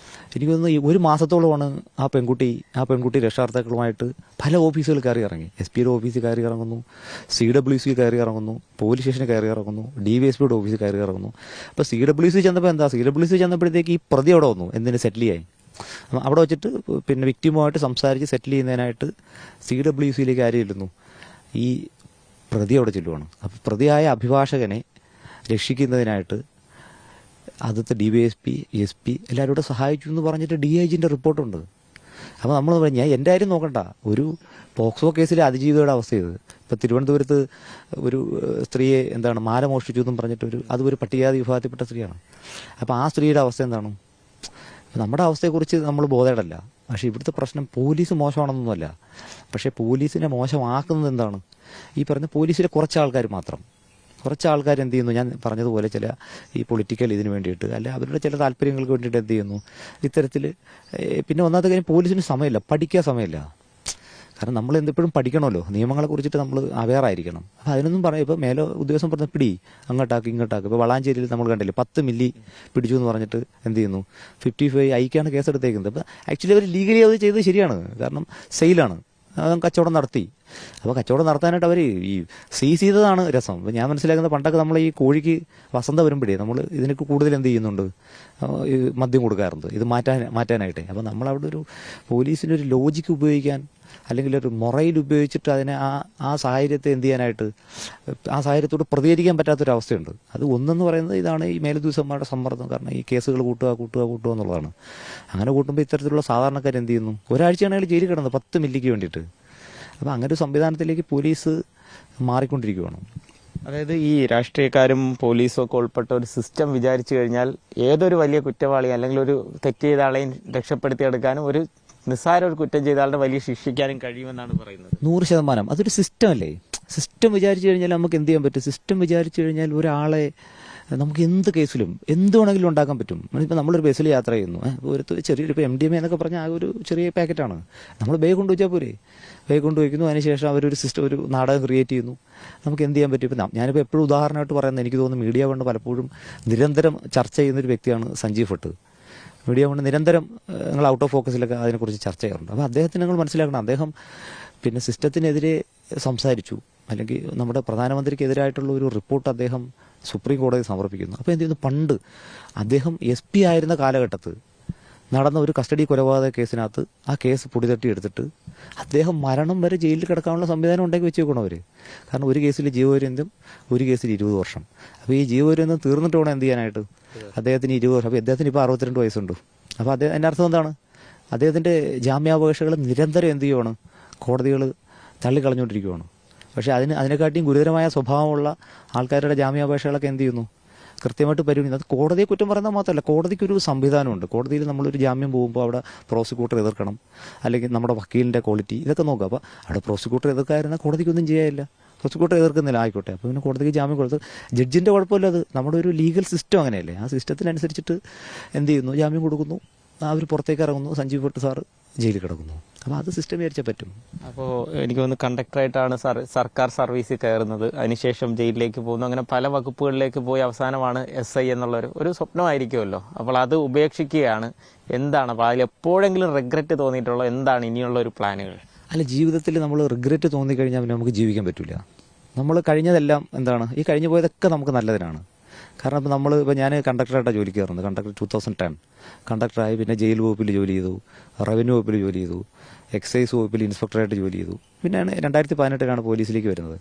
എനിക്ക് തോന്നുന്നു ഈ 1 മാസത്തോളമാണ് ആ പെൺകുട്ടി രക്ഷാകർത്താക്കളുമായിട്ട് പല ഓഫീസുകൾ കയറി ഇറങ്ങി. SP ഓഫീസിൽ കയറി ഇറങ്ങുന്നു, CWC കയറി ഇറങ്ങുന്നു, പോലീസ് സ്റ്റേഷനിൽ കയറി ഇറങ്ങുന്നു, DVSP ഓഫീസിൽ കയറി ഇറങ്ങുന്നു. അപ്പോൾ CWC ചെന്നപ്പോൾ CWC ചെന്നപ്പോഴത്തേക്ക് ഈ പ്രതി അവിടെ വന്നു, എന്തിന് സെറ്റിൽ ചെയ്യാൻ. അവിടെ വെച്ചിട്ട് പിന്നെ വിക്ടിമുമായിട്ട് സംസാരിച്ച് സെറ്റിൽ ചെയ്യുന്നതിനായിട്ട് CWCയിലേക്ക് ആര് ചെല്ലുന്നു, ഈ പ്രതി അവിടെ ചെല്ലുവാണ്. അപ്പോൾ പ്രതിയായ അഭിഭാഷകനെ രക്ഷിക്കുന്നതിനായിട്ട് ആദ്യത്തെ DYSP SP എല്ലാവരും കൂടെ സഹായിച്ചു എന്ന് പറഞ്ഞിട്ട് DIGൻ്റെ റിപ്പോർട്ടുണ്ട്. അപ്പോൾ നമ്മൾ പറഞ്ഞാൽ എൻ്റെ കാര്യം നോക്കണ്ട, ഒരു പോക്സോ കേസിലെ അതിജീവിതയുടെ അവസ്ഥ ഇത്. ഇപ്പോൾ തിരുവനന്തപുരത്ത് ഒരു സ്ത്രീയെ മാല മോഷ്ടിച്ചു എന്നും പറഞ്ഞിട്ട് അതൊരു പട്ടികജാതി വിഭാഗത്തിൽപ്പെട്ട സ്ത്രീയാണ്. അപ്പോൾ ആ സ്ത്രീയുടെ അവസ്ഥ എന്താണ്, നമ്മുടെ അവസ്ഥയെക്കുറിച്ച് നമ്മൾ ബോധേടല്ല. പക്ഷേ ഇവിടുത്തെ പ്രശ്നം പോലീസ് മോശമാണെന്നൊന്നുമല്ല, പക്ഷേ പോലീസിനെ മോശമാക്കുന്നത് എന്താണ്, ഈ പറഞ്ഞ പോലീസിലെ കുറച്ച് ആൾക്കാർ മാത്രം. കുറച്ച് ആൾക്കാർ എന്ത് ചെയ്യുന്നു, ഞാൻ പറഞ്ഞതുപോലെ ചില ഈ പൊളിറ്റിക്കൽ ഇതിന് വേണ്ടിയിട്ട് അല്ല അവരുടെ ചില താല്പര്യങ്ങൾക്ക് വേണ്ടിയിട്ട് എന്ത് ചെയ്യുന്നു ഇത്തരത്തിൽ. പിന്നെ ഒന്നാമത്തെ കാര്യം, പോലീസിന് സമയമില്ല, പഠിക്കാൻ സമയമില്ല. കാരണം നമ്മൾ എന്തെപ്പോഴും പഠിക്കണമല്ലോ, നിയമങ്ങളെ കുറിച്ചിട്ട് നമ്മൾ അവെയർ ആയിരിക്കണം. അപ്പോൾ അതിനൊന്നും പറയാം. ഇപ്പോൾ മേലോ ഉദ്യോഗസ്ഥൻ പറഞ്ഞ പിടി അങ്ങോട്ടാക്കി ഇങ്ങോട്ടാക്കി. ഇപ്പോൾ വളാഞ്ചേരിയിൽ നമ്മൾ കണ്ടില്ലേ 10 മില്ലി പിടിച്ചു എന്ന് പറഞ്ഞിട്ട് എന്ത് ചെയ്യുന്നു, 55 ഐക്കാണ് കേസെടുത്തേക്കുന്നത്. അപ്പോൾ ആക്ച്വലി അവർ ലീഗലി അത് ചെയ്തത് ശരിയാണ്, കാരണം സെയിലാണ്, കച്ചവടം നടത്തി. അപ്പോൾ കച്ചവടം നടത്താനായിട്ട് അവർ ഈ സീസ് ചെയ്തതാണ് രസം. അപ്പോൾ ഞാൻ മനസ്സിലാക്കുന്നത്, പണ്ടൊക്കെ നമ്മൾ ഈ കോഴിക്ക് വസന്ത വരുമ്പോഴേ നമ്മൾ ഇതിനൊക്കെ കൂടുതൽ എന്ത് ചെയ്യുന്നുണ്ട്, ഈ മദ്യം കൊടുക്കാറുണ്ട് ഇത് മാറ്റാനായിട്ട്. അപ്പോൾ നമ്മളവിടെ ഒരു പോലീസിൻ്റെ ഒരു ലോജിക്ക് ഉപയോഗിക്കാൻ അല്ലെങ്കിൽ ഒരു മൊറയിൽ ഉപയോഗിച്ചിട്ട് അതിനെ ആ സാഹചര്യത്തെ എന്ത് ചെയ്യാനായിട്ട്, ആ സാഹചര്യത്തോട് പ്രതികരിക്കാൻ പറ്റാത്തൊരവസ്ഥയുണ്ട്. അത് ഒന്നെന്ന് പറയുന്നത് ഇതാണ് ഈ മേലുദ്യോഗസ്ഥന്മാരുടെ സമ്മർദ്ദം. കാരണം ഈ കേസുകൾ കൂട്ടുക എന്നുള്ളതാണ്. അങ്ങനെ കൂട്ടുമ്പോൾ ഇത്തരത്തിലുള്ള സാധാരണക്കാർ എന്ത് ചെയ്യുന്നു, ഒരാഴ്ചയാണ് അയാൾ ജയിലിൽ കിടന്നത് 10 മില്ലിക്ക് വേണ്ടിയിട്ട്. അപ്പോൾ അങ്ങനെ ഒരു സംവിധാനത്തിലേക്ക് പോലീസ് മാറിക്കൊണ്ടിരിക്കുകയാണ്. അതായത് ഈ രാഷ്ട്രീയക്കാരും പോലീസും ഒക്കെ ഉൾപ്പെട്ട ഒരു സിസ്റ്റം വിചാരിച്ചു കഴിഞ്ഞാൽ ഏതൊരു വലിയ കുറ്റവാളിയും അല്ലെങ്കിൽ ഒരു തെറ്റ് ചെയ്ത ആളെയും രക്ഷപ്പെടുത്തിയെടുക്കാനും ഒരു നിസ്സാര ഒരു കുറ്റം ചെയ്ത ആളുടെ വലിയ ശിക്ഷിക്കാനും കഴിയുമെന്നാണ് പറയുന്നത്. 100%. അതൊരു സിസ്റ്റം അല്ലേ. സിസ്റ്റം വിചാരിച്ചു കഴിഞ്ഞാൽ നമുക്ക് എന്ത് ചെയ്യാൻ പറ്റും, സിസ്റ്റം വിചാരിച്ചു കഴിഞ്ഞാൽ ഒരാളെ നമുക്ക് എന്ത് കേസിലും എന്ത് വേണമെങ്കിലും ഉണ്ടാക്കാൻ പറ്റും. ഇപ്പോൾ നമ്മളൊരു ബസ്സിൽ യാത്ര ചെയ്യുന്നു, ഒരു ചെറിയൊരു ഇപ്പോൾ MDMA എന്നൊക്കെ പറഞ്ഞാൽ ആ ഒരു ചെറിയ പാക്കറ്റാണ്, നമ്മൾ ബാഗ് കൊണ്ടുവച്ചാൽ പോരെ, ബാഗ് കൊണ്ടുവയ്ക്കുന്നു, അതിനുശേഷം അവരൊരു സിസ്റ്റം ഒരു നാടകം ക്രിയേറ്റ് ചെയ്യുന്നു. നമുക്ക് എന്ത് ചെയ്യാൻ പറ്റും. ഇപ്പം ഞാനിപ്പോൾ എപ്പോഴും ഉദാഹരണമായിട്ട് പറയുന്നത്, എനിക്ക് തോന്നുന്നു മീഡിയ കൊണ്ട് പലപ്പോഴും നിരന്തരം ചർച്ച ചെയ്യുന്നൊരു വ്യക്തിയാണ് സഞ്ജീവ് ഭട്ട്. മീഡിയ കൊണ്ട് നിരന്തരം നിങ്ങൾ ഔട്ട് ഓഫ് ഫോക്കസിലൊക്കെ അതിനെക്കുറിച്ച് ചർച്ച ചെയ്യാറുണ്ട്. അപ്പോൾ അദ്ദേഹത്തിന് നിങ്ങൾ മനസ്സിലാക്കണം, അദ്ദേഹം പിന്നെ സിസ്റ്റത്തിനെതിരെ സംസാരിച്ചു, അല്ലെങ്കിൽ നമ്മുടെ പ്രധാനമന്ത്രിക്കെതിരായിട്ടുള്ള ഒരു റിപ്പോർട്ട് അദ്ദേഹം സുപ്രീം കോടതി സമർപ്പിക്കുന്നു. അപ്പോൾ എന്ത് ചെയ്യുന്നു, പണ്ട് അദ്ദേഹം SP ആയിരുന്ന കാലഘട്ടത്ത് നടന്ന ഒരു കസ്റ്റഡി കൊലപാതക കേസിനകത്ത് ആ കേസ് പൊടിതട്ടി എടുത്തിട്ട് അദ്ദേഹം മരണം വരെ ജയിലിൽ കിടക്കാനുള്ള സംവിധാനം ഉണ്ടാക്കി വെച്ചേക്കണം അവർ. കാരണം ഒരു കേസിൽ ജീവപര്യന്തം, ഒരു കേസിൽ 20 വർഷം. അപ്പോൾ ഈ ജീവപര്യന്തം തീർന്നിട്ട് വേണം എന്ത് ചെയ്യാനായിട്ട്, അദ്ദേഹത്തിന് 20 വർഷം. അപ്പോൾ അദ്ദേഹത്തിന് ഇപ്പോൾ 62 വയസ്സുണ്ട്. അപ്പോൾ അതിൻ്റെ അർത്ഥം എന്താണ്, അദ്ദേഹത്തിൻ്റെ ജാമ്യാപേക്ഷകൾ നിരന്തരം എന്ത് ചെയ്യുവാണ്, കോടതികൾ തള്ളിക്കളഞ്ഞുകൊണ്ടിരിക്കുകയാണ്. പക്ഷേ അതിനെക്കാട്ടിയും ഗുരുതരമായ സ്വഭാവമുള്ള ആൾക്കാരുടെ ജാമ്യാപേക്ഷകളൊക്കെ എന്ത് ചെയ്യുന്നു, കൃത്യമായിട്ട് പരിഗണിക്കുന്നു. അത് കോടതിയെ കുറ്റം പറയുന്നത് മാത്രമല്ല, കോടതിക്കൊരു സംവിധാനമുണ്ട്. കോടതിയിൽ നമ്മളൊരു ജാമ്യം പോകുമ്പോൾ അവിടെ പ്രോസിക്യൂട്ടർ എതിർക്കണം, അല്ലെങ്കിൽ നമ്മുടെ വക്കീലിൻ്റെ ക്വാളിറ്റി, ഇതൊക്കെ നോക്കുക. അപ്പോൾ അവിടെ പ്രോസിക്യൂട്ടർ എതിർക്കാതിരുന്നാൽ കോടതിക്കൊന്നും ചെയ്യാനില്ല. പ്രോസിക്യൂട്ടർ എതിർക്കുന്നില്ല, ആയിക്കോട്ടെ, അപ്പോൾ പിന്നെ കോടതിക്ക് ജാമ്യം കൊടുത്ത് ജഡ്ജിൻ്റെ കുഴപ്പമില്ല. അത് നമ്മുടെ ഒരു ലീഗൽ സിസ്റ്റം അങ്ങനെയല്ലേ, ആ സിസ്റ്റത്തിനനുസരിച്ചിട്ട് എന്ത് ചെയ്യുന്നു, ജാമ്യം കൊടുക്കുന്നു, അവർ പുറത്തേക്ക് ഇറങ്ങുന്നു, സഞ്ജീവ് ഭട്ട് സാറ് ജയിലിൽ കിടക്കുന്നു. അപ്പോൾ അത് സിസ്റ്റം വിചാരിച്ചാൽ പറ്റും. അപ്പോൾ എനിക്ക് തോന്നുന്നു കണ്ടക്ടറായിട്ടാണ് സർക്കാർ സർവീസിൽ കയറുന്നത്, അതിനുശേഷം ജയിലിലേക്ക് പോകുന്നു, അങ്ങനെ പല വകുപ്പുകളിലേക്ക് പോയി അവസാനമാണ് SI എന്നുള്ളൊരു സ്വപ്നമായിരിക്കുമല്ലോ. അപ്പോൾ അത് ഉപേക്ഷിക്കുകയാണ്. എന്താണ് അപ്പോൾ അതിൽ എപ്പോഴെങ്കിലും റിഗ്രറ്റ് തോന്നിയിട്ടുള്ള എന്താണ് ഇനിയുള്ള ഒരു പ്ലാനുകൾ? അല്ല, ജീവിതത്തിൽ നമ്മൾ റിഗ്രറ്റ് തോന്നിക്കഴിഞ്ഞാൽ പിന്നെ നമുക്ക് ജീവിക്കാൻ പറ്റില്ല. നമ്മൾ കഴിഞ്ഞതെല്ലാം എന്താണ്, ഈ കഴിഞ്ഞു പോയതൊക്കെ നമുക്ക് നല്ലതിനാണ്. കാരണം ഇപ്പോൾ ഞാൻ കണ്ടക്ടറായിട്ടാണ് ജോലിക്ക് കയറുന്നത്. കണ്ടക്ടർ 2010 കണ്ടക്ടറായി. പിന്നെ ജയിൽ വകുപ്പിൽ ജോലി ചെയ്തു, റവന്യൂ വകുപ്പിൽ ജോലി ചെയ്തു, എക്സൈസ് വകുപ്പിൽ ഇൻസ്പെക്ടറായിട്ട് ജോലി ചെയ്തു. പിന്നെയാണ് 2018 പോലീസിലേക്ക് വരുന്നത്.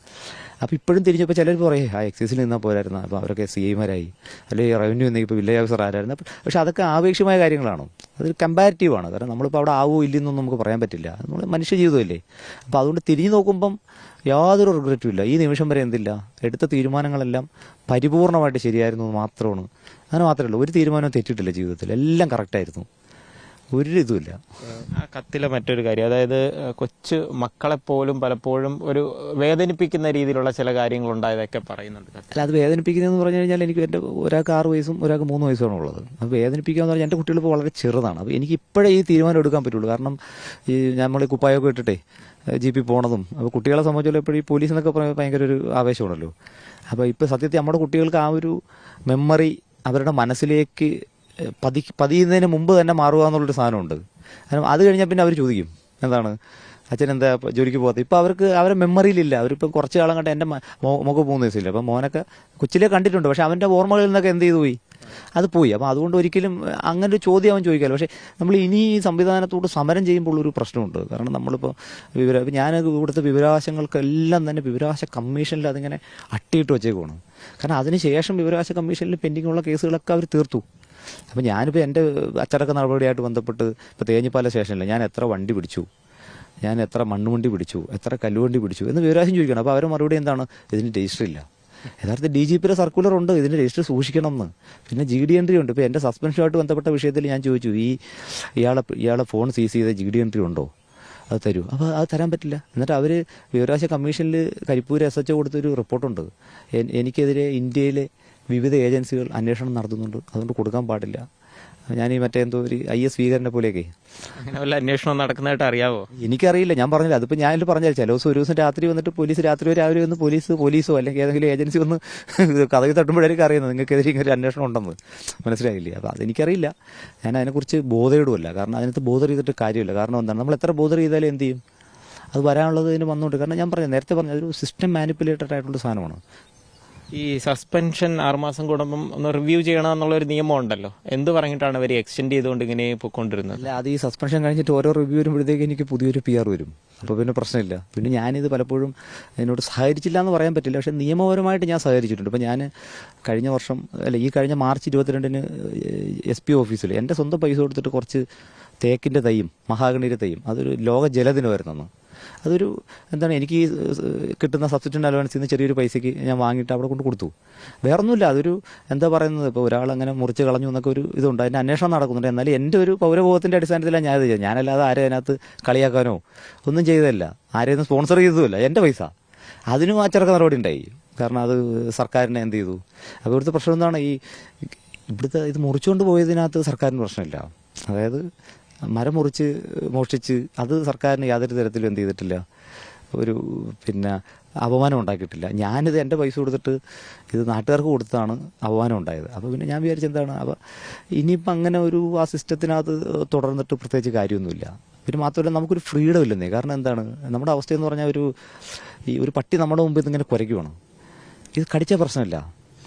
അപ്പോൾ ഇപ്പോഴും തിരിഞ്ഞപ്പോൾ ചിലർ പറയും, എക്സൈസിൽ നിന്നാൽ പോരായിരുന്നു, അപ്പോൾ അവരൊക്കെ CIമാരായി, അല്ലെങ്കിൽ റവന്യൂ എന്നെങ്കിൽ ഇപ്പോൾ വില്ലേജ് ഓഫീസർ ആരായിരുന്നു. പക്ഷേ അതൊക്കെ ആവേശമായ കാര്യങ്ങളാണ്, അതൊരു കമ്പാരിറ്റീവാണ്. കാരണം നമ്മളിപ്പോൾ അവിടെ ആവോ ഇല്ലെന്നൊന്നും നമുക്ക് പറയാൻ പറ്റില്ല, നമ്മൾ മനുഷ്യ ജീവിതമല്ലേ. അപ്പോൾ അതുകൊണ്ട് തിരിഞ്ഞു നോക്കുമ്പം യാതൊരു റിഗ്രറ്റും ഇല്ല. ഈ നിമിഷം വരെ എന്തില്ല, എടുത്ത തീരുമാനങ്ങളെല്ലാം പരിപൂർണമായിട്ട് ശരിയായിരുന്നു മാത്രമാണ്. അങ്ങനെ മാത്രമേ ഉള്ളൂ, ഒരു തീരുമാനവും തെറ്റിയിട്ടില്ല ജീവിതത്തിൽ, എല്ലാം കറക്റ്റായിരുന്നു, ഒരു ഇതുമില്ല. ആ കത്തിലെ മറ്റൊരു കാര്യം, അതായത് കൊച്ചു മക്കളെപ്പോലും പലപ്പോഴും ഒരു വേദനിപ്പിക്കുന്ന രീതിയിലുള്ള ചില കാര്യങ്ങൾ ഉണ്ടായതൊക്കെ പറയുന്നുണ്ട്. അല്ല, അത് വേദനിപ്പിക്കുന്നതെന്ന് പറഞ്ഞു കഴിഞ്ഞാൽ എനിക്ക് എൻ്റെ ഒരാൾക്ക് 6 വയസ്സും ഒരാൾക്ക് 3 വയസ്സുമാണ് ഉള്ളത്. അപ്പോൾ വേദനിപ്പിക്കുക എന്ന് പറഞ്ഞാൽ എൻ്റെ കുട്ടികൾ ഇപ്പോൾ വളരെ ചെറുതാണ്. അപ്പോൾ എനിക്ക് ഇപ്പോഴേ ഈ തീരുമാനം എടുക്കാൻ പറ്റുള്ളൂ. കാരണം ഈ നമ്മൾ കുപ്പായൊക്കെ ഇട്ടിട്ടേ GP പോണതും, അപ്പോൾ കുട്ടികളെ സംബന്ധിച്ചുള്ള എപ്പോഴും ഈ പോലീസ് എന്നൊക്കെ പറയുമ്പോൾ ഭയങ്കര ഒരു ആവേശമാണല്ലോ. അപ്പോൾ ഇപ്പോൾ സത്യത്തിൽ നമ്മുടെ കുട്ടികൾക്ക് ആ ഒരു മെമ്മറി അവരുടെ മനസ്സിലേക്ക് പതിയുന്നതിന് മുമ്പ് തന്നെ മാറുക എന്നുള്ളൊരു സാധനമുണ്ട്. കാരണം അത് കഴിഞ്ഞാൽ പിന്നെ അവർ ചോദിക്കും, എന്താണ് അച്ഛൻ എന്താ ജോലിക്ക് പോകാത്ത. ഇപ്പോൾ അവരെ മെമ്മറിയിലില്ല. അവരിപ്പം കുറച്ച് കാലം കണ്ട എൻ്റെ മുഖം 3 വയസ്സില്ല. അപ്പം മോനൊക്കെ കൊച്ചിലേ കണ്ടിട്ടുണ്ട്, പക്ഷേ അവൻ്റെ ഓർമ്മകളിൽ നിന്നൊക്കെ എന്ത് ചെയ്തു പോയി, അത് പോയി. അപ്പോൾ അതുകൊണ്ട് ഒരിക്കലും അങ്ങനെ ഒരു ചോദ്യം അവൻ ചോദിക്കാമല്ലോ. പക്ഷേ നമ്മൾ ഇനി ഈ സംവിധാനത്തോട് സമരം ചെയ്യുമ്പോൾ ഒരു പ്രശ്നമുണ്ട്. കാരണം നമ്മളിപ്പോൾ ഞാൻ ഇവിടുത്തെ വിവരാവകാശങ്ങൾക്കെല്ലാം തന്നെ വിവരാവകാശ കമ്മീഷനിൽ അതിങ്ങനെ അട്ടിയിട്ട് വെച്ചേക്കുവാണ്. കാരണം അതിനുശേഷം വിവരാവകാശ കമ്മീഷനിൽ പെൻഡിങ്ങുള്ള കേസുകളൊക്കെ അവർ തീർത്തു. അപ്പോൾ ഞാനിപ്പോൾ എൻ്റെ അച്ചടക്ക നടപടിയായിട്ട് ബന്ധപ്പെട്ട് ഇപ്പോൾ തേഞ്ഞിപ്പാല സ്റ്റേഷനിൽ ഞാൻ എത്ര വണ്ടി പിടിച്ചു, ഞാൻ എത്ര മണ്ണുവണ്ടി പിടിച്ചു, എത്ര കല്ലുവണ്ടി പിടിച്ചു എന്ന് വിവരാവകാശം ചോദിക്കണം. അപ്പോൾ അവരുടെ മറുപടി എന്താണ്, ഇതിന് രജിസ്റ്റർ ഇല്ല. യഥാർത്ഥ DGPയുടെ സർക്കുലർ ഉണ്ട്, ഇതിന് രജിസ്റ്റർ സൂക്ഷിക്കണം എന്ന്. പിന്നെ GD എൻട്രി ഉണ്ട്. ഇപ്പോൾ എൻ്റെ സസ്പെൻഷനുമായിട്ട് ബന്ധപ്പെട്ട വിഷയത്തിൽ ഞാൻ ചോദിച്ചു, ഇയാളെ ഫോൺ സീസ് ചെയ്ത GD എൻട്രി ഉണ്ടോ, അത് തരൂ. അപ്പോൾ അത് തരാൻ പറ്റില്ല. എന്നിട്ട് അവർ വിവരാവകാശ കമ്മീഷനിൽ കരിപ്പൂർ SHO കൊടുത്തൊരു റിപ്പോർട്ടുണ്ട്, എനിക്കെതിരെ ഇന്ത്യയിലെ വിവിധ ഏജൻസികൾ അന്വേഷണം നടത്തുന്നുണ്ട്, അതുകൊണ്ട് കൊടുക്കാൻ പാടില്ല. ഞാൻ ഈ മറ്റേ എന്തോ ഒരു IS സ്വീകരണ പോലെയൊക്കെ അങ്ങനെ വല്ല അന്വേഷണം നടക്കുന്നതായിട്ട് അറിയാവോ? എനിക്കറിയില്ല, ഞാൻ പറഞ്ഞില്ല. അതിപ്പോൾ ഞാനിൽ പറഞ്ഞാൽ ചില ദിവസം ഒരു ദിവസം രാത്രി വന്നിട്ട് പോലീസ് രാത്രി രാവിലെ വന്ന് പോലീസോ അല്ലെങ്കിൽ ഏതെങ്കിലും ഏജൻസി വന്ന് കഥകി തട്ടുമ്പോഴായിരിക്കും അറിയുന്നത് നിങ്ങൾക്കെതിരെ ഇങ്ങനെ ഒരു അന്വേഷണം ഉണ്ടെന്ന്. മനസ്സിലായില്ലേ? അപ്പോൾ അതെനിക്കറിയില്ല, ഞാൻ അതിനെക്കുറിച്ച് ബോധയിടുമല്ല. കാരണം അതിനകത്ത് ബോധർ ചെയ്തിട്ട് കാര്യമില്ല. കാരണം എന്താണ്, നമ്മൾ എത്ര ബോധർ ചെയ്താലും എന്ത് ചെയ്യും, അത് വരാനുള്ളത് ഇതിന് വന്നുകൊണ്ട്. കാരണം ഞാൻ നേരത്തെ പറഞ്ഞ അതൊരു സിസ്റ്റം മാനിപ്പുലേറ്റഡ് ആയിട്ടുള്ള സാധനമാണ്. ഈ സസ്പെൻഷൻ 6 മാസം കൂടുമ്പം ഒന്ന് റിവ്യൂ ചെയ്യണം എന്നുള്ളൊരു നിയമം ഉണ്ടല്ലോ, എന്ത് പറഞ്ഞിട്ടാണ് അവർ എക്സ്റ്റെൻഡ് ചെയ്തുകൊണ്ട് ഇങ്ങനെ പോയിക്കൊണ്ടിരുന്നത്? അല്ല, അത് ഈ സസ്പെൻഷൻ കഴിഞ്ഞിട്ട് ഓരോ റിവ്യൂ വരുമ്പോഴത്തേക്ക് എനിക്ക് പുതിയൊരു PR വരും. അപ്പോൾ പിന്നെ പ്രശ്നമില്ല. പിന്നെ ഞാനിത് പലപ്പോഴും എന്നോട് സഹകരിച്ചില്ല എന്ന് പറയാൻ പറ്റില്ല, പക്ഷേ നിയമപരമായിട്ട് ഞാൻ സഹകരിച്ചിട്ടുണ്ട്. ഇപ്പോൾ ഞാൻ ഈ കഴിഞ്ഞ മാർച്ച് 22-ന് SP ഓഫീസിൽ എൻ്റെ സ്വന്തം പൈസ കൊടുത്തിട്ട് കുറച്ച് തേക്കിൻ്റെ തൈയും മഹാഗണിയുടെ തൈയും, അതൊരു ലോക ജലദിനമായിരുന്നു. അതൊരു എന്താണ്, എനിക്ക് കിട്ടുന്ന സബ്സിഡന്റ് അലവൻസിൽ നിന്ന് ചെറിയൊരു പൈസയ്ക്ക് ഞാൻ വാങ്ങിയിട്ട് അവിടെ കൊണ്ട് കൊടുത്തു. വേറൊന്നുമില്ല, അതൊരു എന്താ പറയുന്നത്, ഇപ്പോൾ ഒരാളങ്ങനെ മുറിച്ച് കളഞ്ഞു എന്നൊക്കെ ഒരു ഇതുണ്ട്, അതിൻ്റെ അന്വേഷണം നടക്കുന്നുണ്ട്. എന്നാലും എൻ്റെ ഒരു പൗരബോധത്തിൻ്റെ അടിസ്ഥാനത്തിലാണ് ഞാനത് ചെയ്തത്. ഞാനല്ലാതെ ആരെ അതിനകത്ത് കളിയാക്കാനോ ഒന്നും ചെയ്തതല്ല, ആരെയൊന്നും സ്പോൺസർ ചെയ്തതുമല്ല, എൻ്റെ പൈസ. അതിനും അച്ചടക്ക നടപടി ഉണ്ടായി. കാരണം അത് സർക്കാരിനെ എന്ത് ചെയ്തു. അപ്പോൾ ഇവിടുത്തെ പ്രശ്നം എന്താണ്, ഇവിടുത്തെ ഇത് മുറിച്ചുകൊണ്ട് പോയതിനകത്ത് സർക്കാരിന് പ്രശ്നമില്ല. അതായത് മരം മുറിച്ച് മോഷ്ടിച്ച് അത് സർക്കാരിന് യാതൊരു തരത്തിലും എന്ത് ചെയ്തിട്ടില്ല, ഒരു അപമാനം ഉണ്ടാക്കിയിട്ടില്ല. ഞാനിത് എൻ്റെ പൈസ കൊടുത്തിട്ട് ഇത് നാട്ടുകാർക്ക് കൊടുത്താണ് അപമാനം ഉണ്ടായത്. അപ്പോൾ പിന്നെ ഞാൻ വിചാരിച്ചെന്താണ്, അപ്പോൾ ഇനിയിപ്പോൾ അങ്ങനെ ആ സിസ്റ്റത്തിനകത്ത് തുടർന്നിട്ട് പ്രത്യേകിച്ച് കാര്യമൊന്നുമില്ല. പിന്നെ മാത്രമല്ല നമുക്കൊരു ഫ്രീഡം ഇല്ലെന്നേ. കാരണം എന്താണ്, നമ്മുടെ അവസ്ഥയെന്ന് പറഞ്ഞാൽ ഒരു പട്ടി നമ്മുടെ മുമ്പിൽ നിന്ന് ഇങ്ങനെ കുരയ്ക്കുവാണ്. ഇത് കടിച്ച പ്രശ്നമില്ല,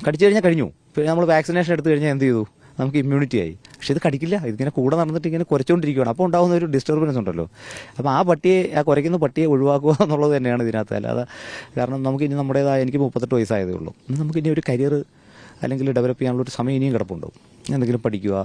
കടിച്ചു കഴിഞ്ഞാൽ കഴിഞ്ഞു. ഇപ്പോൾ നമ്മൾ വാക്സിനേഷൻ എടുത്തു കഴിഞ്ഞാൽ എന്ത് ചെയ്തു, നമുക്ക് ഇമ്മ്യൂണിറ്റി ആയി. പക്ഷെ ഇത് കടിക്കില്ല, ഇതിങ്ങനെ കൂടെ നടന്നിട്ട് ഇങ്ങനെ കുരച്ചുകൊണ്ടിരിക്കുകയാണ്. അപ്പോൾ ഉണ്ടാകുന്ന ഒരു ഡിസ്റ്റർബൻസ് ഉണ്ടല്ലോ. അപ്പോൾ ആ കുരയ്ക്കുന്ന പട്ടിയെ ഒഴിവാക്കുക എന്നുള്ളത് തന്നെയാണ് ഇതിനകത്ത്. അല്ലാതെ കാരണം നമുക്കിനി നമ്മുടേതായ, എനിക്ക് 38 വയസ്സായതേ ഉള്ളൂ, നമുക്കിനി ഒരു കരിയർ അല്ലെങ്കിൽ ഡെവലപ്പ് ചെയ്യാനുള്ള ഒരു സമയം ഇനിയും കിടപ്പുണ്ടാവും. എന്തെങ്കിലും പഠിക്കുക,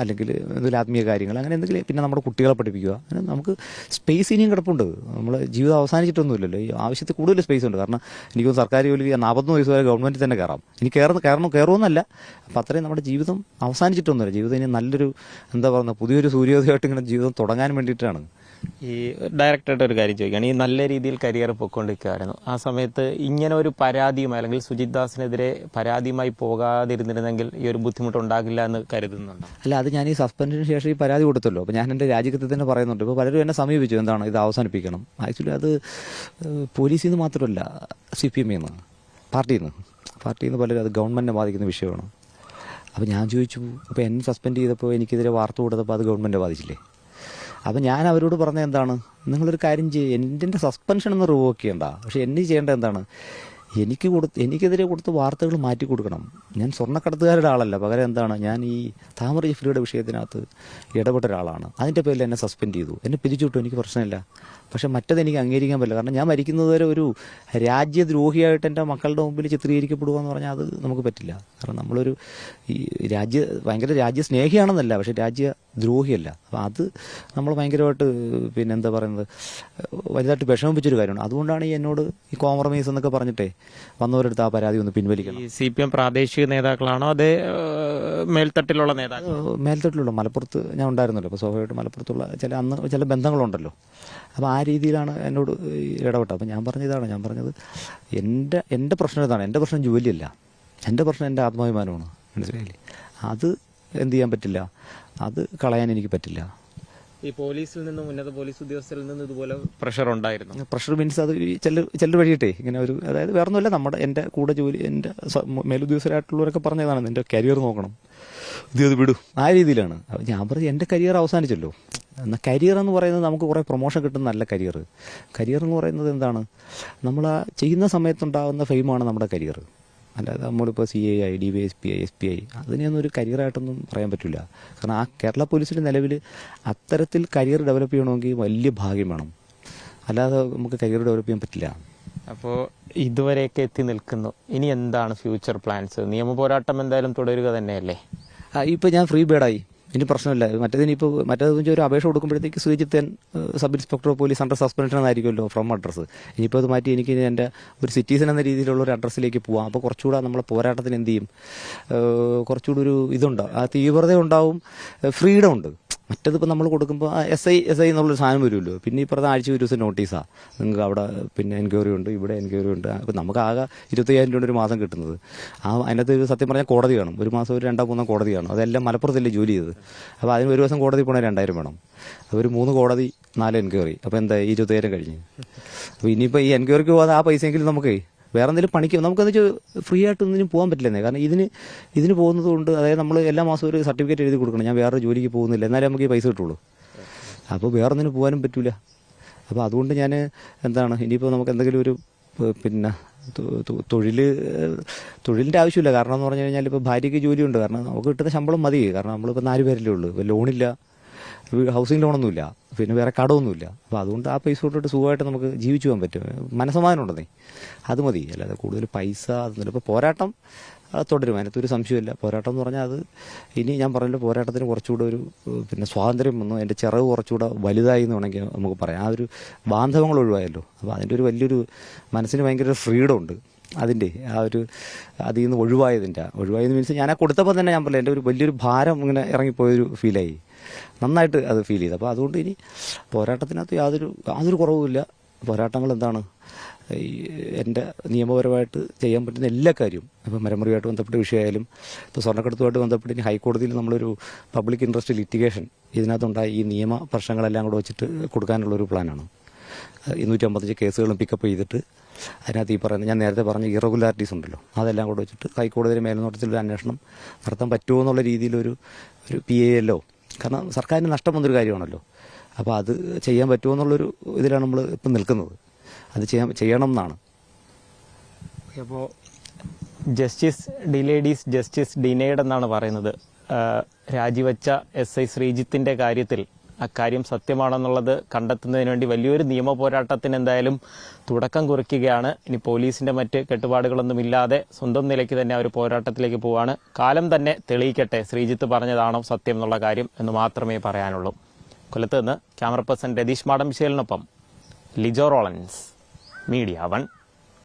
അല്ലെങ്കിൽ എന്തെങ്കിലും ആത്മീയ കാര്യങ്ങൾ, അങ്ങനെ എന്തെങ്കിലും, പിന്നെ നമ്മുടെ കുട്ടികളെ പഠിപ്പിക്കുക, അങ്ങനെ നമുക്ക് സ്പേസ് ഇനിയും കിടപ്പുണ്ട്. നമ്മൾ ജീവിതം അവസാനിച്ചിട്ടൊന്നുമില്ലല്ലോ. ഈ ആവശ്യത്തിൽ കൂടുതൽ സ്പേസ് ഉണ്ട്. കാരണം എനിക്ക് സർക്കാർ ജോലി 40 വയസ്സ് വരെ ഗവൺമെൻറ്റിൽ തന്നെ കയറാം. ഇനി കയറുമെന്നല്ല, അപ്പം അത്രയും നമ്മുടെ ജീവിതം അവസാനിച്ചിട്ടൊന്നുമില്ല. ജീവിതം ഇനി നല്ലൊരു, എന്താ പറയുക, പുതിയൊരു സൂര്യോദയമായിട്ട് ഇങ്ങനെ ജീവിതം തുടങ്ങാൻ വേണ്ടിയിട്ടാണ്. ഈ ഡയറക്റ്റായിട്ട് ഒരു കാര്യം ചോദിക്കുകയാണ്, ഈ നല്ല രീതിയിൽ കരിയർ പൊയ്ക്കൊണ്ടിരിക്കുകയായിരുന്നു, ആ സമയത്ത് ഇങ്ങനെ ഒരു പരാതിയുമായി അല്ലെങ്കിൽ സുജിത് ദാസിനെതിരെ പരാതിയുമായി പോകാതിരുന്നിരുന്നെങ്കിൽ ഈ ഒരു ബുദ്ധിമുട്ടുണ്ടാകില്ല എന്ന് കരുതുന്നുണ്ടോ? അല്ല, അത് ഞാൻ ഈ സസ്പെൻഷന് ശേഷം ഈ പരാതി കൊടുത്തല്ലോ. അപ്പോൾ ഞാൻ എൻ്റെ രാജിക്കത്തിൽ തന്നെ പറയുന്നുണ്ട്. ഇപ്പോൾ പലരും എന്നെ സമീപിച്ചു, എന്താണ് ഇത് അവസാനിപ്പിക്കണം. ആക്ച്വലി അത് പോലീസിൽ നിന്ന് മാത്രമല്ല, CPM നിന്ന്, പാർട്ടിയിൽ നിന്ന് പലരും, അത് ഗവൺമെൻറ്റിനെ ബാധിക്കുന്ന വിഷയമാണ്. അപ്പോൾ ഞാൻ ചോദിച്ചു, അപ്പോൾ എന്നെ സസ്പെൻഡ് ചെയ്തപ്പോൾ എനിക്കെതിരെ വാർത്ത കൊടുത്തപ്പോൾ അത് ഗവൺമെൻറ്റിനെ ബാധിച്ചില്ലേ? അപ്പം ഞാൻ അവരോട് പറഞ്ഞ എന്താണ്, നിങ്ങളൊരു കാര്യം ചെയ്യുക, എൻ്റെ സസ്പെൻഷൻ ഒന്ന് റിവോക്ക് ചെയ്യണ്ട, പക്ഷേ എന്നെ ചെയ്യേണ്ടത് എന്താണ്, എനിക്കെതിരെ കൊടുത്ത വാർത്തകൾ മാറ്റി കൊടുക്കണം. ഞാൻ സ്വർണ്ണക്കടത്തുകാരുടെ ആളല്ല, പകരം എന്താണ്, ഞാൻ ഈ താമര ജിഫ്രിയുടെ വിഷയത്തിനകത്ത് ഇടപെട്ട ഒരാളാണ്. അതിൻ്റെ പേരിൽ എന്നെ സസ്പെൻഡ് ചെയ്തു, എന്നെ പിരിച്ചുവിട്ടു, എനിക്ക് പ്രശ്നമില്ല. പക്ഷെ മറ്റത് എനിക്ക് അംഗീകരിക്കാൻ പറ്റില്ല. കാരണം ഞാൻ മരിക്കുന്നത് വരെ ഒരു രാജ്യദ്രോഹിയായിട്ട് എൻ്റെ മക്കളുടെ മുമ്പിൽ ചിത്രീകരിക്കപ്പെടുക എന്ന് പറഞ്ഞാൽ അത് നമുക്ക് പറ്റില്ല. കാരണം നമ്മളൊരു ഈ ഭയങ്കര രാജ്യസ്നേഹിയാണെന്നല്ല, പക്ഷെ രാജ്യദ്രോഹിയല്ല. അപ്പം അത് നമ്മൾ ഭയങ്കരമായിട്ട്, പിന്നെ എന്താ പറയുന്നത്, വലുതായിട്ട് വിഷമിപ്പിച്ചൊരു കാര്യമാണ്. അതുകൊണ്ടാണ് ഈ എന്നോട് ഈ കോംപ്രമൈസ് എന്നൊക്കെ പറഞ്ഞിട്ടേ വന്നവരെടുത്ത് ആ പരാതി ഒന്ന് പിൻവലിക്കണം. ഈ CPM പ്രാദേശിക നേതാക്കളാണോ അതേ മേൽത്തട്ടിലുള്ള നേതാക്കൾ? മേൽത്തട്ടിലുള്ള മലപ്പുറത്ത് ഞാൻ ഉണ്ടായിരുന്നല്ലോ. അപ്പോൾ സ്വാഭാവികമായിട്ട് മലപ്പുറത്തുള്ള ചില ബന്ധങ്ങളുണ്ടല്ലോ. അപ്പോൾ ആ രീതിയിലാണ് എന്നോട് ഇടപെട്ടത്. അപ്പോൾ ഞാൻ പറഞ്ഞത് എൻ്റെ പ്രശ്നം ഇതാണ്. എൻ്റെ പ്രശ്നം ജോലിയല്ല, എൻ്റെ പ്രശ്നം എൻ്റെ ആത്മാഭിമാനമാണ്. മനസ്സിലായില്ലേ? അത് എന്ത് ചെയ്യാൻ പറ്റില്ല, അത് കളയാൻ എനിക്ക് പറ്റില്ല. ഈ പോലീസിൽ നിന്നും, ഉന്നത പോലീസ് ഉദ്യോഗസ്ഥരിൽ നിന്നും ഇതുപോലെ പ്രഷർ ഉണ്ടായിരുന്നു? പ്രഷർ മീൻസ് അത് ചെല്ലു വഴിയിട്ടേ ഇങ്ങനെ ഒരു, അതായത് വേറെ ഒന്നുമല്ല, എൻ്റെ കൂടെ ജോലി, എൻ്റെ മേലുദ്യോഗസ്ഥരായിട്ടുള്ളവരൊക്കെ പറഞ്ഞതാണ്, എൻ്റെ കരിയർ നോക്കണം, ഇത് വിടും, ആ രീതിയിലാണ്. അപ്പോൾ ഞാൻ പറഞ്ഞു എൻ്റെ കരിയർ അവസാനിച്ചല്ലോ. എന്നാൽ കരിയർ എന്ന് പറയുന്നത് നമുക്ക് കുറേ പ്രൊമോഷൻ കിട്ടുന്ന നല്ല കരിയർ എന്ന് പറയുന്നത് എന്താണ്, നമ്മൾ ആ ചെയ്യുന്ന സമയത്തുണ്ടാകുന്ന ഫെയിമാണ് നമ്മുടെ കരിയർ. അല്ലാതെ നമ്മളിപ്പോൾ CAI, DYSP, SPI അതിനെയൊന്നും ഒരു കരിയറായിട്ടൊന്നും പറയാൻ പറ്റില്ല. കാരണം ആ കേരള പോലീസിൽ നിലവിൽ അത്തരത്തിൽ കരിയർ ഡെവലപ്പ് ചെയ്യണമെങ്കിൽ വലിയ ഭാഗ്യം വേണം, അല്ലാതെ നമുക്ക് കരിയർ ഡെവലപ്പ് ചെയ്യാൻ പറ്റില്ല. അപ്പോൾ ഇതുവരെയൊക്കെ എത്തി നിൽക്കുന്നു, ഇനി എന്താണ് ഫ്യൂച്ചർ പ്ലാൻസ്? നിയമ പോരാട്ടം എന്തായാലും തുടരുക തന്നെയല്ലേ? ഇപ്പോൾ ഞാൻ ഫ്രീ ബേഡായി, ഇനി പ്രശ്നമില്ല. മറ്റേതെന്ന് ഒരു അപേക്ഷ കൊടുക്കുമ്പോഴത്തേക്ക് ശ്രീജിത്തൻ sub inspector of police under suspension എന്നായിരിക്കുമല്ലോ ഫ്രം അഡ്രസ്സ്. ഇനിയിപ്പോൾ അത് മാറ്റി എനിക്ക് എൻ്റെ ഒരു സിറ്റിസൺ എന്ന രീതിയിലുള്ള ഒരു അഡ്രസ്സിലേക്ക് പോവാം. അപ്പോൾ കുറച്ചുകൂടെ നമ്മളെ പോരാട്ടത്തിന് എന്ത് ചെയ്യും, കുറച്ചുകൂടി ഒരു ഇതുണ്ട്, ആ തീവ്രത ഉണ്ടാവും, ഫ്രീഡം ഉണ്ട്. മറ്റേതിപ്പോൾ നമ്മൾ കൊടുക്കുമ്പോൾ SI എന്നുള്ളൊരു സാധനം വരുമല്ലോ. പിന്നെ ഈ പറഞ്ഞ ആഴ്ച ഒരു ദിവസം നോട്ടീസാണ്, നിങ്ങൾക്ക് അവിടെ പിന്നെ എൻക്വയറി ഉണ്ട്, ഇവിടെ എൻക്വയറി ഉണ്ട്. അപ്പോൾ നമുക്ക് ആകെ 25,000 രൂപ ഒരു മാസം കിട്ടുന്നത്. അതിനകത്ത് ഒരു സത്യം പറഞ്ഞാൽ കോടതി കാണും, ഒരു മാസം ഒരു 2-3 കോടതി കാണും. അതെല്ലാം മലപ്പുറത്തല്ലേ ജോലി ചെയ്തത്. അപ്പോൾ അതിന് ഒരു ദിവസം കോടതി പോകണേ 2,000 വേണം. അപ്പോൾ ഒരു 3 കോടതി 4 എൻക്വയറി, അപ്പോൾ എന്താ 25,000 കഴിഞ്ഞ്. അപ്പോൾ ഇനിയിപ്പോൾ ഈ എൻക്വയറിക്ക് പോകാതെ ആ പൈസയെങ്കിലും നമുക്ക് വേറെ എന്തെങ്കിലും പണിക്ക് നമുക്കെന്ന് വെച്ചാൽ ഫ്രീ ആയിട്ട് ഒന്നിനും പോകാൻ പറ്റില്ലെന്നേ. കാരണം ഇതിന് പോകുന്നത് കൊണ്ട്, അതായത് നമ്മൾ എല്ലാ മാസവും ഒരു സർട്ടിഫിക്കറ്റ് എഴുതി കൊടുക്കണം, ഞാൻ വേറെ ജോലിക്ക് പോകുന്നില്ല, എന്നാലേ നമുക്ക് ഈ പൈസ കിട്ടുള്ളൂ. അപ്പോൾ വേറെ ഒന്നിനും പോകാനും പറ്റില്ല. അപ്പോൾ അതുകൊണ്ട് ഞാൻ എന്താണ്, ഇനിയിപ്പോൾ നമുക്ക് എന്തെങ്കിലും ഒരു പിന്നെ തൊഴിലിൻ്റെ ആവശ്യമില്ല. കാരണം എന്ന് പറഞ്ഞു കഴിഞ്ഞാൽ ഇപ്പോൾ ഭാര്യയ്ക്ക് ജോലിയുണ്ട്, കാരണം നമുക്ക് കിട്ടുന്ന ശമ്പളം മതി. കാരണം നമ്മളിപ്പോൾ 4 പേരല്ലേ ഉള്ളൂ, ഇപ്പോൾ ലോണില്ല, ഹൗസിംഗ് ലോണൊന്നുമില്ല, പിന്നെ വേറെ കടമൊന്നുമില്ല. അപ്പോൾ അതുകൊണ്ട് ആ പൈസ തൊട്ടിട്ട് സുഖമായിട്ട് നമുക്ക് ജീവിച്ചു പോകാൻ പറ്റും, മനസ്സമാധാനം ഉണ്ടെന്നേ, അത് മതി. അല്ലാതെ കൂടുതൽ പൈസ അതൊന്നുമില്ല. ഇപ്പോൾ പോരാട്ടം തുടരും, അതിനകത്തൊരു സംശയമില്ല. പോരാട്ടം എന്ന് പറഞ്ഞാൽ അത് ഇനി ഞാൻ പറഞ്ഞല്ലോ, പോരാട്ടത്തിന് കുറച്ചുകൂടെ ഒരു പിന്നെ സ്വാതന്ത്ര്യം വന്നു, അതിൻ്റെ ചിറവ് കുറച്ചുകൂടെ വലുതായി എന്ന് വേണമെങ്കിൽ നമുക്ക് പറയാം. ആ ഒരു ബാന്ധവങ്ങൾ ഒഴിവായല്ലോ. അപ്പോൾ അതിൻ്റെ ഒരു വലിയൊരു മനസ്സിന് ഭയങ്കര ഫ്രീഡം ഉണ്ട്. അതിൻ്റെ അതിൽ നിന്ന് ഒഴിവായതെന്ന് മീൻസ് ഞാൻ ആ കൊടുത്തപ്പോൾ തന്നെ ഞാൻ പറഞ്ഞില്ല, എൻ്റെ ഒരു വലിയൊരു ഭാരം ഇങ്ങനെ ഇറങ്ങിപ്പോയൊരു ഫീലായി, നന്നായിട്ട് അത് ഫീൽ ചെയ്തു. അപ്പോൾ അതുകൊണ്ട് ഇനി പോരാട്ടത്തിനകത്ത് യാതൊരു കുറവുമില്ല. പോരാട്ടങ്ങൾ എന്താണ്, ഈ എൻ്റെ നിയമപരമായിട്ട് ചെയ്യാൻ പറ്റുന്ന എല്ലാ കാര്യവും, ഇപ്പോൾ മരമുറിയുമായിട്ട് ബന്ധപ്പെട്ട വിഷയമായാലും, ഇപ്പോൾ സ്വർണ്ണക്കടത്തുമായിട്ട് ബന്ധപ്പെട്ട് ഇനി ഹൈക്കോടതിയിൽ നമ്മളൊരു പബ്ലിക് ഇൻട്രസ്റ്റ് ലിറ്റിഗേഷൻ ഇതിനകത്തുണ്ടായ ഈ നിയമ പ്രശ്നങ്ങളെല്ലാം കൂടെ വെച്ചിട്ട് കൊടുക്കാനുള്ളൊരു പ്ലാനാണ്. 255 കേസുകളും പിക്കപ്പ് ചെയ്തിട്ട് അതിനകത്ത് ഈ പറയുന്നത് ഞാൻ നേരത്തെ പറഞ്ഞ ഇറഗുലാരിറ്റീസ് ഉണ്ടല്ലോ, അതെല്ലാം കൂടെ വെച്ചിട്ട് ഹൈക്കോടതിയുടെ മേൽനോട്ടത്തിലൊരു അന്വേഷണം നടത്താൻ പറ്റുമോ എന്നുള്ള രീതിയിലൊരു PALO, കാരണം സർക്കാരിന് നഷ്ടം വന്നൊരു കാര്യമാണല്ലോ. അപ്പോൾ അത് ചെയ്യാൻ പറ്റുമോ എന്നുള്ളൊരു ഇതിലാണ് നമ്മൾ ഇപ്പം നിൽക്കുന്നത്. അത് ചെയ്യണം എന്നാണ്. അപ്പോൾ ജസ്റ്റിസ് ഡിലേഡീസ് ജസ്റ്റിസ് ഡിനൈഡ് എന്നാണ് പറയുന്നത്. രാജിവെച്ച SI ശ്രീജിത്തിന്റെ കാര്യത്തിൽ അക്കാര്യം സത്യമാണെന്നുള്ളത് കണ്ടെത്തുന്നതിന് വേണ്ടി വലിയൊരു നിയമ പോരാട്ടത്തിന് എന്തായാലും തുടക്കം കുറിക്കുകയാണ്. ഇനി പോലീസിന്റെ മറ്റ് കെട്ടുപാടുകളൊന്നുമില്ലാതെ സ്വന്തം നിലയ്ക്ക് തന്നെ ഒരു പോരാട്ടത്തിലേക്ക് പോവാണ്. കാലം തന്നെ തെളിയിക്കട്ടെ ശ്രീജിത്ത് പറഞ്ഞതാണോ സത്യം എന്നുള്ള കാര്യം എന്ന് മാത്രമേ പറയാനുള്ളൂ. കൊല്ലത്ത് നിന്ന് ക്യാമറ പേഴ്സൺ രതീഷ് മാടമ്പിശ്ശേലിനൊപ്പം ലിജോ റോളൻസ്, മീഡിയ 1.